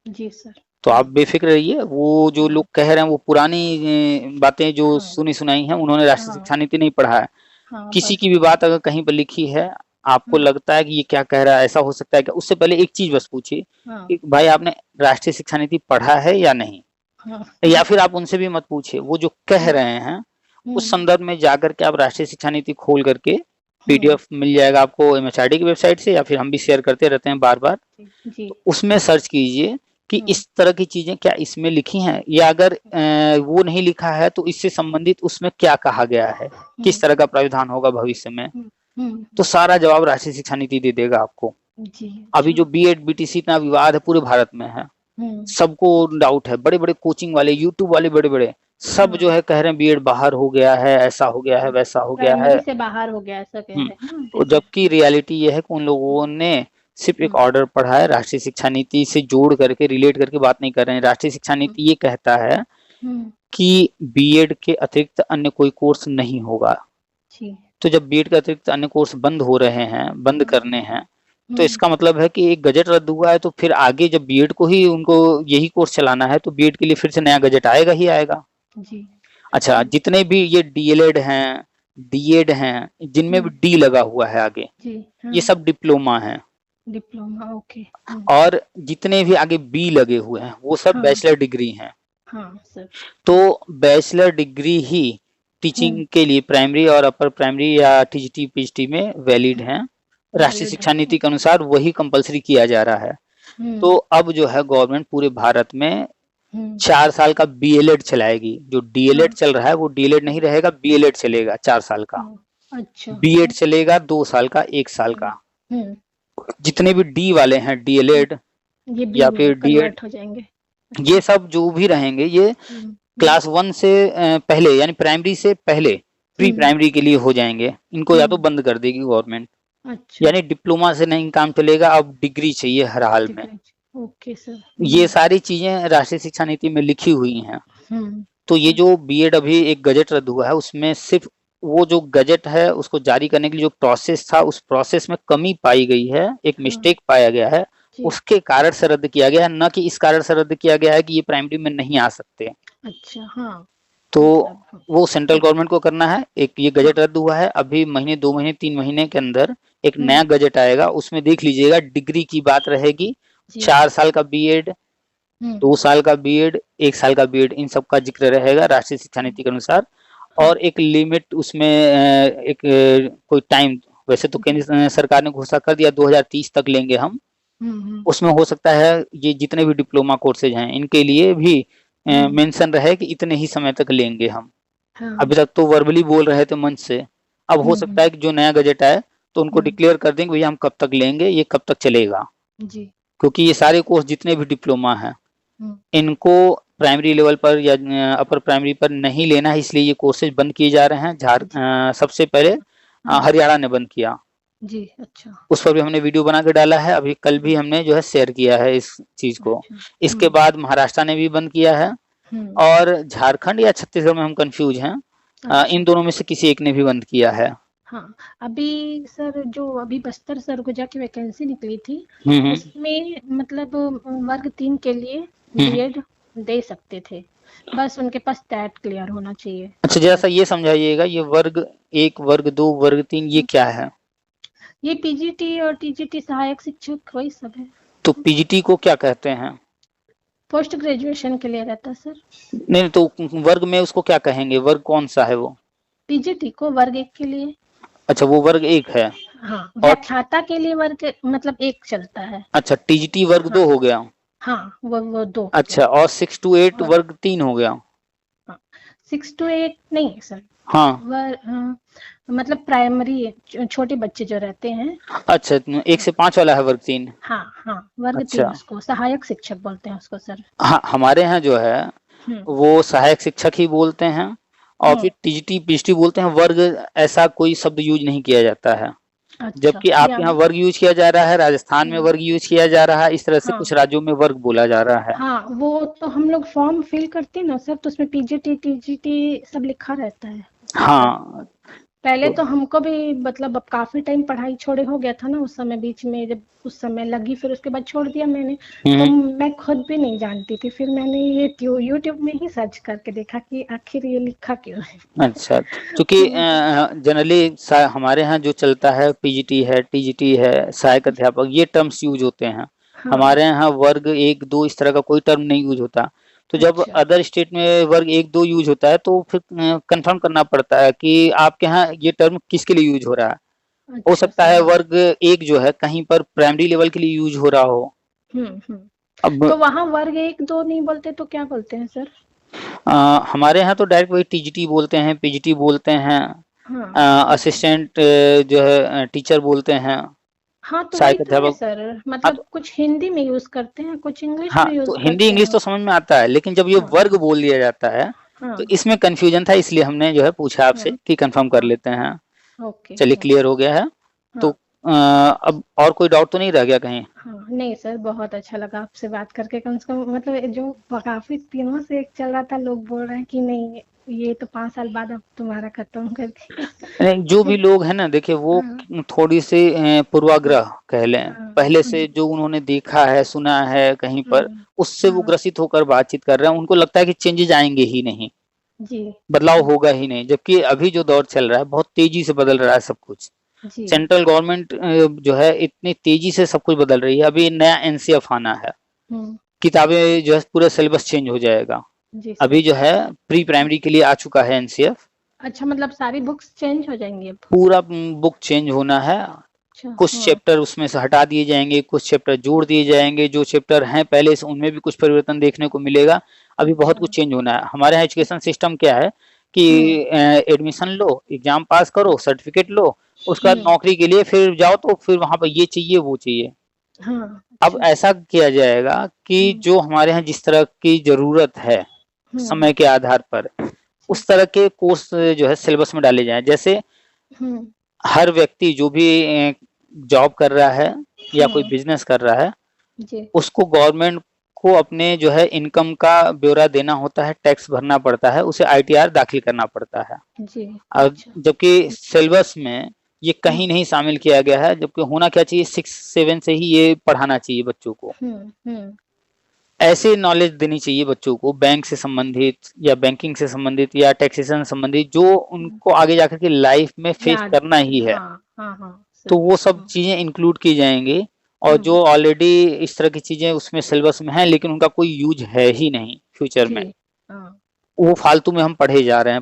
जी सर। तो आप बेफिक्र रहिए, वो जो लोग हाँ। कह रहे हैं वो पुरानी बातें जो हाँ। सुनी सुनाई हैं, उन्होंने राष्ट्रीय हाँ। शिक्षा नीति नहीं पढ़ा है। हाँ किसी बस। की भी बात अगर कहीं पर लिखी है, आपको हाँ। लगता है कि ये क्या कह रहा है, ऐसा हो सकता है क्या, उससे पहले एक चीज बस पूछिए हाँ। कि भाई आपने राष्ट्रीय शिक्षा नीति पढ़ा है या नहीं। हाँ। या फिर आप उनसे भी मत पूछिए, वो जो कह हाँ। रहे हैं उस हम्म। संदर्भ में जाकर के आप राष्ट्रीय शिक्षा नीति खोल करके, हम्म। पीडीएफ मिल जाएगा आपको एमएचआरडी की वेबसाइट से, या फिर हम भी शेयर करते रहते हैं बार बार। जी। जी। तो उसमें सर्च कीजिए कि हम्म। इस तरह की चीजें क्या इसमें लिखी हैं, या अगर वो नहीं लिखा है तो इससे संबंधित उसमें क्या कहा गया है, किस हम्म। तरह का प्राविधान होगा भविष्य में। हम्म। हम्म। तो सारा जवाब राष्ट्रीय शिक्षा नीति दे देगा आपको। जी। अभी अच्छा। जो बीएड बीटीसी इतना विवाद है पूरे भारत में है, हम्म। सबको डाउट है, बड़े बड़े कोचिंग वाले, यूट्यूब वाले, बड़े बड़े सब जो हाँ। है कह रहे हैं बीएड बाहर हो गया है, ऐसा हो गया है, वैसा हो गया है। प्राइमरी से बाहर हो गया ऐसा कह रहे हैं ना तो दीदी। जबकि रियलिटी ये है कि उन लोगों ने सिर्फ एक हम्म। ऑर्डर पढ़ा है, राष्ट्रीय शिक्षा नीति से जोड़ करके रिलेट करके बात नहीं कर रहे हैं। राष्ट्रीय शिक्षा हम्म। नीति ये कहता है हम्म। कि बीएड के अतिरिक्त अन्य कोई कोर्स नहीं होगा। जी। तो जब बीएड के अतिरिक्त अन्य कोर्स बंद हो रहे हैं, बंद हम्म। करने हैं, तो हम्म। इसका मतलब है कि एक गजट रद्द हुआ है, तो फिर आगे जब बीएड को ही उनको यही कोर्स चलाना है, तो बीएड के लिए फिर से नया गजट आएगा ही आएगा। जी। अच्छा, हम्म। जितने भी ये डीएलएड हैं, डीएड हैं, जिनमें भी हम्म। डी लगा हुआ है आगे, जी। ये हाँ। सब डिप्लोमा है। Diploma, okay. और जितने भी आगे बी लगे हुए हैं वो सब हाँ। बैचलर डिग्री हैं। हाँ सर। तो बैचलर डिग्री ही हम्म। टीचिंग के लिए प्राइमरी और अपर प्राइमरी या टीजीटी पीजीटी में वैलिड हैं। राष्ट्रीय वैलिड शिक्षा है, नीति के ओके। अनुसार वही कंपलसरी किया जा रहा है। तो हम्म। अब जो है गवर्नमेंट पूरे भारत में हम्म। 4 साल का बीएलएड चलाएगी। जो डीएलएड हाँ। चल रहा है वो डीएलएड नहीं रहेगा, बीएलएड चलेगा 4 साल का। हाँ। अच्छा। बीएड चलेगा 2 साल का, 1 साल हम्म। का। हम्म। जितने भी डी वाले हैं, डीएलएड ये बी या में फिर डीएड, कन्वर्ट हो जाएंगे। ये अच्छा। सब जो भी रहेंगे, ये हम्म। क्लास 1 से पहले, यानी प्राइमरी से पहले प्री हम्म। प्राइमरी के लिए हो जाएंगे। इनको या तो हम्म। बंद कर देगी गवर्नमेंट, अच्छा। यानी डिप्लोमा से नहीं काम चलेगा, अब डिग्री चाहिए हर हाल में। डिफरेंट। Okay sir. ये सारी चीजें राष्ट्रीय शिक्षा नीति में लिखी हुई हैं। हम्म। तो ये जो बीएड अभी एक गजट रद्द हुआ है, उसमें सिर्फ वो जो गजट है उसको जारी करने के लिए जो प्रोसेस था, उस प्रोसेस में कमी पाई गई है, एक हाँ। मिस्टेक पाया गया है, जी। उसके कारण से रद्द किया गया है, न कि इस कारण से रद्द किया गया है कि ये प्राइमरी में नहीं आ सकते। अच्छा। हाँ। तो मतलब वो सेंट्रल गवर्नमेंट को करना है। एक ये गजट रद्द हुआ है, अभी महीने 2 महीने 3 महीने के अंदर एक नया गजट आएगा, उसमें देख लीजिएगा डिग्री की बात रहेगी। जी 4 साल का बीएड, हम्म 2 साल का बीएड, 1 साल का बीएड, इन सब का जिक्र रहेगा राष्ट्रीय शिक्षा नीति के अनुसार। हाँ और एक लिमिट उसमें एक कोई टाइम, वैसे तो केंद्र सरकार ने घोषणा कर दिया 2030 तक लेंगे हम। हम्म उसमें हो सकता है ये जितने भी डिप्लोमा कोर्सेज हैं इनके लिए भी मेंशन रहे कि इतने ही समय तक लेंगे हम। हाँ अभी तक तो वर्बली बोल रहे थे मंच से, अब हो सकता है कि जो नया गजट आए तो उनको डिक्लेयर कर देंगे भैया हम कब तक लेंगे, ये कब तक चलेगा। जी क्योंकि ये सारे कोर्स जितने भी डिप्लोमा हैं हम्म इनको प्राइमरी लेवल पर या अपर प्राइमरी पर नहीं लेना है, इसलिए ये कोर्सेज बंद किए जा रहे हैं। सबसे पहले हाँ हरियाणा ने बंद किया, जी अच्छा उस पर भी हमने वीडियो बना के डाला है, अभी कल भी हमने जो है शेयर किया है इस चीज को। अच्छा इसके बाद महाराष्ट्र ने भी बंद किया है, हम्म और झारखंड या छत्तीसगढ़ में हम कंफ्यूज हैं। अच्छा इन दोनों में से किसी एक ने भी बंद किया है। हाँ अभी सर जो अभी बस्तर सरगुजा की वैकेंसी निकली थी हम्म उसमें मतलब वर्ग 3 के लिए हम्म। बीएड दे सकते थे, बस उनके पास टेट क्लियर होना चाहिए। अच्छा, जैसा ये समझाइएगा, ये वर्ग 1, वर्ग 2, वर्ग 3 ये क्या है? ये पीजीटी और टीजीटी सहायक शिक्षक वही सब है, तो पीजीटी को क्या कहते हैं? पोस्ट ग्रेजुएशन के लिए रहता है सर। नहीं तो वर्ग में उसको क्या कहेंगे, वर्ग कौन सा है वो? पीजीटी को वर्ग 1 के लिए, अच्छा वो वर्ग 1 है। हाँ और व्याख्याता के लिए वर्ग मतलब 1 चलता है। अच्छा टीजीटी वर्ग 2 हो गया। हाँ वो 2 अच्छा, और 6 to 8 और वर्ग 3 हो गया। 6 to 8 नहीं सर, हाँ मतलब प्राइमरी छोटे बच्चे जो रहते हैं। अच्छा, 1 से 5 वाला है वर्ग 3। हाँ हाँ वर्ग 3 अच्छा उसको सहायक शिक्षक बोलते हैं उसको सर। हाँ, हमारे यहाँ जो है हम्म वो सहायक शिक्षक ही बोलते हैं, और हम्म फिर टीजीटी पीजीटी बोलते हैं। वर्ग ऐसा कोई शब्द यूज नहीं किया जाता है, अच्छा जबकि आपके यहाँ वर्ग यूज किया जा रहा है, राजस्थान में वर्ग यूज किया जा रहा है, इस तरह से हाँ कुछ राज्यों में वर्ग बोला जा रहा है। हाँ वो तो हम लोग फॉर्म फिल करते हैं ना सर, तो उसमें पीजीटी टीजीटी सब लिखा रहता है सब। हाँ पहले तो हमको भी मतलब अब काफी टाइम पढ़ाई छोड़े हो गया था ना उस समय, बीच में जब उस समय लगी फिर उसके बाद छोड़ दिया मैंने, तो मैं खुद भी नहीं जानती थी, फिर मैंने ये यूट्यूब में ही सर्च करके देखा कि आखिर ये लिखा क्यों है। अच्छा, क्योंकि जनरली हमारे यहाँ जो चलता है पीजीटी है, टीजीटी है, सहायक अध्यापक, ये टर्म्स यूज होते हैं। हाँ हमारे यहाँ वर्ग 1 2 इस तरह का कोई टर्म नहीं यूज होता। तो जब अच्छा अदर स्टेट में वर्ग 1 2 यूज होता है तो फिर कंफर्म करना पड़ता है कि आपके यहाँ ये टर्म किसके लिए यूज हो रहा है। हो अच्छा सकता है सर वर्ग 1 जो है कहीं पर प्राइमरी लेवल के लिए यूज हो रहा हो। अब तो वहाँ वर्ग 1 2 नहीं बोलते तो क्या बोलते हैं सर? हमारे यहाँ तो डायरेक्ट वही टीजीटी बोलते हैं, पीजीटी बोलते हैं, हाँ असिस्टेंट जो है टीचर बोलते हैं, हाँ तो वही सहायक तो है अध्यापक। सर, हाँ मतलब कुछ हिंदी में यूज करते हैं कुछ इंग्लिश हाँ, में यूज तो हिंदी करते इंग्लिश हैं। तो समझ में आता है, लेकिन जब ये हाँ वर्ग बोल दिया जाता है हाँ तो इसमें कंफ्यूजन था, इसलिए हमने जो है पूछा आपसे हाँ कि कंफर्म कर हाँ लेते हैं। ओके चलिए ओके क्लियर हो गया है। तो हाँ अब और कोई डाउट तो नहीं रह गया कहीं? हाँ नहीं सर बहुत अच्छा लगा आपसे बात करके, कम से कम मतलब जो काफी दिनों से एक चल रहा था, लोग बोल रहे हैं कि नहीं ये तो 5 साल बाद अब तुम्हारा खत्म करके। नहीं, जो भी लोग हैं ना, देखिए वो हाँ थोड़ी सी पूर्वाग्रह कह लें, हाँ पहले से जो उन्होंने देखा है सुना है कहीं पर, उससे वो हाँ ग्रसित होकर बातचीत कर रहे हैं। उनको लगता है कि चेंजेस आएंगे ही नहीं, जी बदलाव होगा ही नहीं, जबकि अभी जो दौर चल रहा है बहुत तेजी से बदल रहा है सब कुछ। जी सेंट्रल गवर्नमेंट जो है इतनी तेजी से सब कुछ बदल रही है। अभी नया एनसीएफ आना है, हम्म किताबें जो है पूरा सिलेबस चेंज हो जाएगा। जी अभी सर। जो है प्री प्राइमरी के लिए आ चुका है एनसीएफ, अच्छा मतलब सारी बुक्स चेंज हो जाएंगी अब? पूरा बुक चेंज होना है। अच्छा कुछ हाँ चैप्टर उसमें से हटा दिए जाएंगे, कुछ चैप्टर जोड़ दिए जाएंगे, जो चैप्टर हैं पहले से उनमें भी कुछ परिवर्तन देखने को मिलेगा। अभी बहुत अच्छा कुछ चेंज होना है। हमारे यहाँ एजुकेशन सिस्टम क्या है कि एडमिशन लो, एग्जाम पास करो, सर्टिफिकेट लो, उसके बाद नौकरी के लिए फिर जाओ, तो फिर वहां पर ये चाहिए वो चाहिए। हाँ अब अच्छा ऐसा किया जाएगा कि जो हमारे यहाँ जिस तरह की जरूरत है समय के आधार पर, उस तरह के कोर्स जो है सिलेबस में डाले जाएं। जैसे हर व्यक्ति जो भी जॉब कर रहा है या कोई बिजनेस कर रहा है, जी उसको गवर्नमेंट को अपने जो है इनकम का ब्यौरा देना होता है, टैक्स भरना पड़ता है, उसे आईटीआर दाखिल करना पड़ता है। जी और अच्छा जबकि सिलेबस में ये कहीं नहीं शामिल किया गया है, जबकि होना क्या चाहिए 6 7 से ही ये पढ़ाना चाहिए बच्चों को। हम्म ऐसे नॉलेज देनी चाहिए बच्चों को, बैंक से संबंधित या बैंकिंग से संबंधित या टैक्सेशन से संबंधित, जो उनको आगे जाकर के लाइफ में फेस याद करना ही है। हाँ हाँ हाँ तो सही वो सब चीजें इंक्लूड की जाएंगी, और जो ऑलरेडी इस तरह की चीजें उसमें सिलेबस में है लेकिन उनका कोई यूज है ही नहीं फ्यूचर में, जी हाँ वो फालतू में हम पढ़े जा रहे हैं,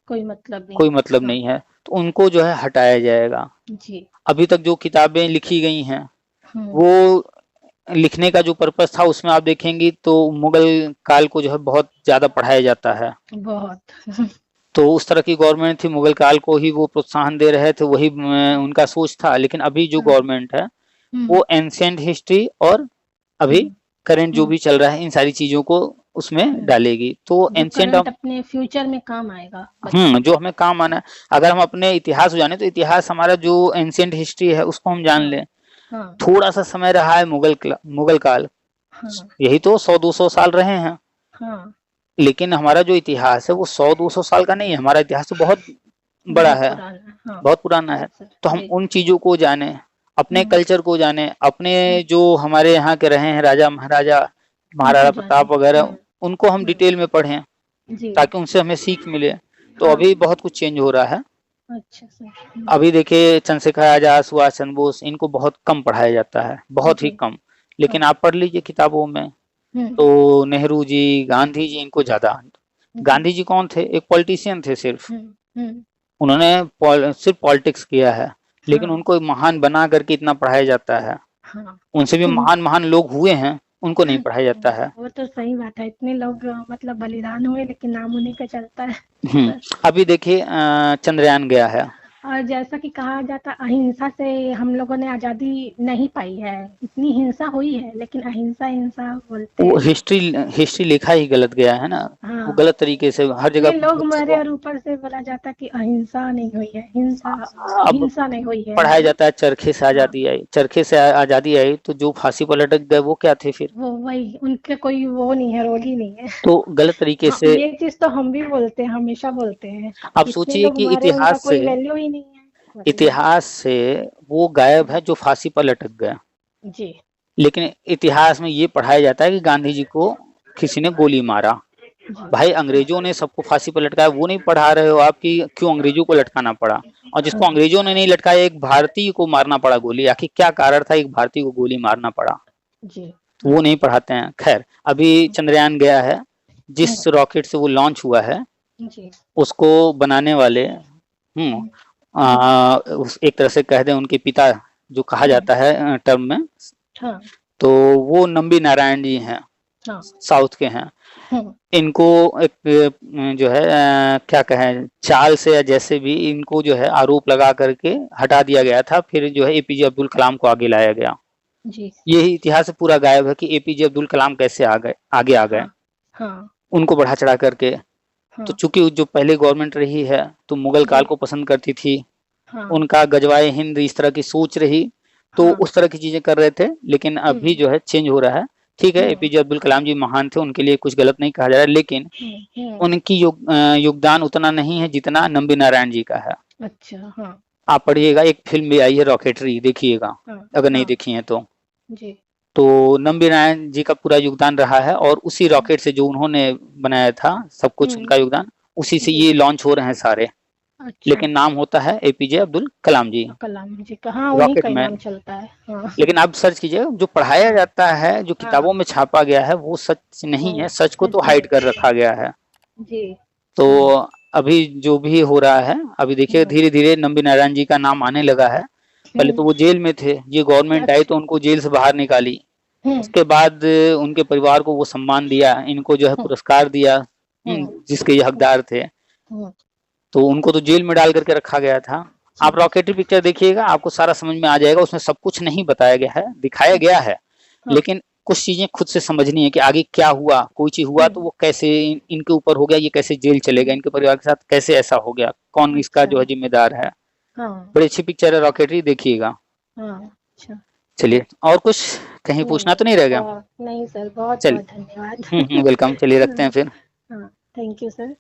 कोई मतलब नहीं। कोई मतलब हाँ नहीं है, तो उनको जो है हटाया जाएगा। जी अभी तक जो किताबें लिखी गई हैं हम्म वो लिखने का जो पर्पस था उसमें आप देखेंगी तो मुगल काल को जो है बहुत ज्यादा पढ़ाया जाता है। बहुत तो उस तरह की गवर्नमेंट थी, मुगल काल को ही वो प्रोत्साहन दे रहे थे, वही उनका सोच था। लेकिन अभी जो हाँ गवर्नमेंट है वो एंशिएंट हिस्ट्री और अभी हम्म करंट जो भी चल रहा है इन सारी चीजों को उसमें डालेगी। तो जो एंशिएंट करंट अपने फ्यूचर में काम आएगा बच्चों जो को। हमें काम आना है, अगर हम अपने इतिहास को जाने तो इतिहास हमारा जो एंशिएंट हिस्ट्री है उसको हम जान हाँ लें। हाँ थोड़ा सा समय रहा है मुगल काल, हाँ यही तो 100-200 साल रहे हैं। हाँ लेकिन हमारा जो इतिहास है वो 100-200 साल का नहीं है, हमारा इतिहास तो बहुत बड़ा बहुत है, पुराना हाँ बहुत पुराना है। बहुत सर तो हम जी उन चीजों को जाने, अपने कल्चर को जाने, अपने जो हमारे यहाँ के रहे हैं राजा महाराजा, उनको महाराणा जाने प्रताप वगैरह, उनको हम डिटेल में पढ़ें जी ताकि उनसे हमें सीख मिले। तो हाँ अभी बहुत कुछ चेंज हो रहा है। अच्छा सर अभी देखिए चंद्रशेखर आजाद, सुभाष चंद्र बोस, इनको बहुत कम पढ़ाया जाता है, बहुत ही जी कम। लेकिन हाँ आप पढ़ लीजिए किताबों में हम्म तो नेहरू जी, गांधी जी, इनको ज्यादा। जी गांधी जी कौन थे? एक पॉलिटिशियन थे सिर्फ, हम्म उन्होंने सिर्फ पॉलिटिक्स किया है, लेकिन हाँ उनको एक महान बना करके इतना पढ़ाया जाता है। हाँ उनसे भी उन महान महान लोग हुए हैं, उनको नहीं पढ़ाया जाता है। वो तो सही बात है, इतने लोग मतलब बलिदान हुए लेकिन नाम उन्हीं का चलता है सर। अभी देखिए चंद्रयान गया है, और जैसा कि कहा जाता अहिंसा से हम लोगों ने आजादी नहीं पाई है, इतनी हिंसा हुई है लेकिन अहिंसा हिंसा बोलते वो हैं। हिस्ट्री हिस्ट्री लिखा ही गलत गया है ना, वो हाँ गलत तरीके से हर इतने जगह लोग बच्चों मरे को और ऊपर से बोला जाता कि अहिंसा नहीं हुई है, हिंसा अब हिंसा नहीं हुई है पढ़ाया जाता है चरखे से हाँ आजादी आई, चरखे से आजादी आई, तो जो फांसी पर लटक गए वो क्या थे फिर? वो वही उनके कोई वो नहीं है, रोल ही नहीं है। तो गलत तरीके हाँ से। ये चीज तो हम भी बोलते हैं, हमेशा बोलते हैं, आप इतने सोचिए लोग कि मरे उनका कोई वैल्यू ही नहीं है, वही है। इतिहास से वो गायब है जो फांसी पर लटक गया। जी लेकिन इतिहास में ये पढ़ाया जाता है कि गांधी जी को किसी ने गोली मारा। जी भाई अंग्रेजों ने सबको फांसी पर लटकाया, वो नहीं पढ़ा रहे हो आप कि क्यों अंग्रेजों को लटकाना पड़ा, और जिसको हाँ अंग्रेजों ने नहीं लटकाया एक भारतीय को मारना पड़ा गोली, आखिर क्या कारण था एक भारतीय को गोली मारना पड़ा, जी तो वो नहीं पढ़ाते हैं। खैर अभी चंद्रयान गया है, जिस रॉकेट से वो लॉन्च हुआ है जी उसको बनाने वाले एक तरह से कह दें उनके पिता जो कहा जाता है टर्म में, हाँ तो वो नंबी नारायण जी हैं, हाँ साउथ के हैं। इनको एक जो है क्या कहें चाल से या जैसे भी इनको जो है आरोप लगा करके हटा दिया गया था, फिर जो है एपीजे अब्दुल कलाम को आगे लाया गया। जी यही इतिहास पूरा गायब है कि एपीजे अब्दुल कलाम कैसे आगे आ गए, हाँ हाँ उनको बढ़ा चढ़ा करके। हाँ तो चूंकि जो पहले गवर्नमेंट रही है तो मुगल काल जी को पसंद करती थी, हाँ उनका गजवाए हिंद इस तरह की सोच रही, तो हाँ उस तरह की चीजें कर रहे थे। लेकिन अभी जो है चेंज हो रहा है। ठीक है एपीजे अब्दुल कलाम जी महान थे, उनके लिए कुछ गलत नहीं कहा जा रहा है, लेकिन उनकी योगदान उतना नहीं है जितना नंबी नारायण जी का है। अच्छा हाँ आप पढ़िएगा, एक फिल्म भी आई है रॉकेटरी, देखिएगा हाँ अगर नहीं हाँ देखी है तो। जी तो नंबी नारायण जी का पूरा योगदान रहा है, और उसी रॉकेट से जो उन्होंने बनाया था सब कुछ उनका योगदान, उसी से जी ये लॉन्च हो रहे हैं सारे। अच्छा लेकिन नाम होता है एपीजे अब्दुल कलाम जी, कलाम जी का, हाँ उन्हीं रॉकेट का ही नाम मैन। चलता है हाँ लेकिन आप सर्च कीजिए, जो पढ़ाया जाता है, जो किताबों में छापा गया है वो सच नहीं है, सच को तो सच हाइड कर नहीं रखा गया है। जी तो अभी जो भी हो रहा है, अभी देखिए धीरे धीरे नंबी नारायण जी का नाम आने लगा है। पहले तो वो जेल में थे, ये गवर्नमेंट आई तो उनको जेल से बाहर निकाली, उसके बाद उनके परिवार को वो सम्मान दिया, इनको जो है पुरस्कार दिया जिसके ये हकदार थे, तो उनको तो जेल में डाल करके रखा गया था। आप रॉकेटरी पिक्चर देखिएगा, आपको सारा समझ में आ जाएगा, उसमें सब कुछ नहीं बताया गया है, दिखाया गया है, लेकिन कुछ चीजें खुद से समझनी है कि आगे क्या हुआ, कोई चीज हुआ तो वो कैसे इनके ऊपर हो गया, ये कैसे जेल चले गए, इनके परिवार के साथ कैसे ऐसा हो गया, कौन इसका जो है जिम्मेदार है। बड़ी अच्छी पिक्चर है रॉकेटरी, देखिएगा। चलिए, और कुछ कहीं पूछना तो नहीं रह गया? नहीं सर, बहुत चलिए बहुत धन्यवाद। वेलकम, चलिए रखते हैं फिर। हाँ थैंक यू सर।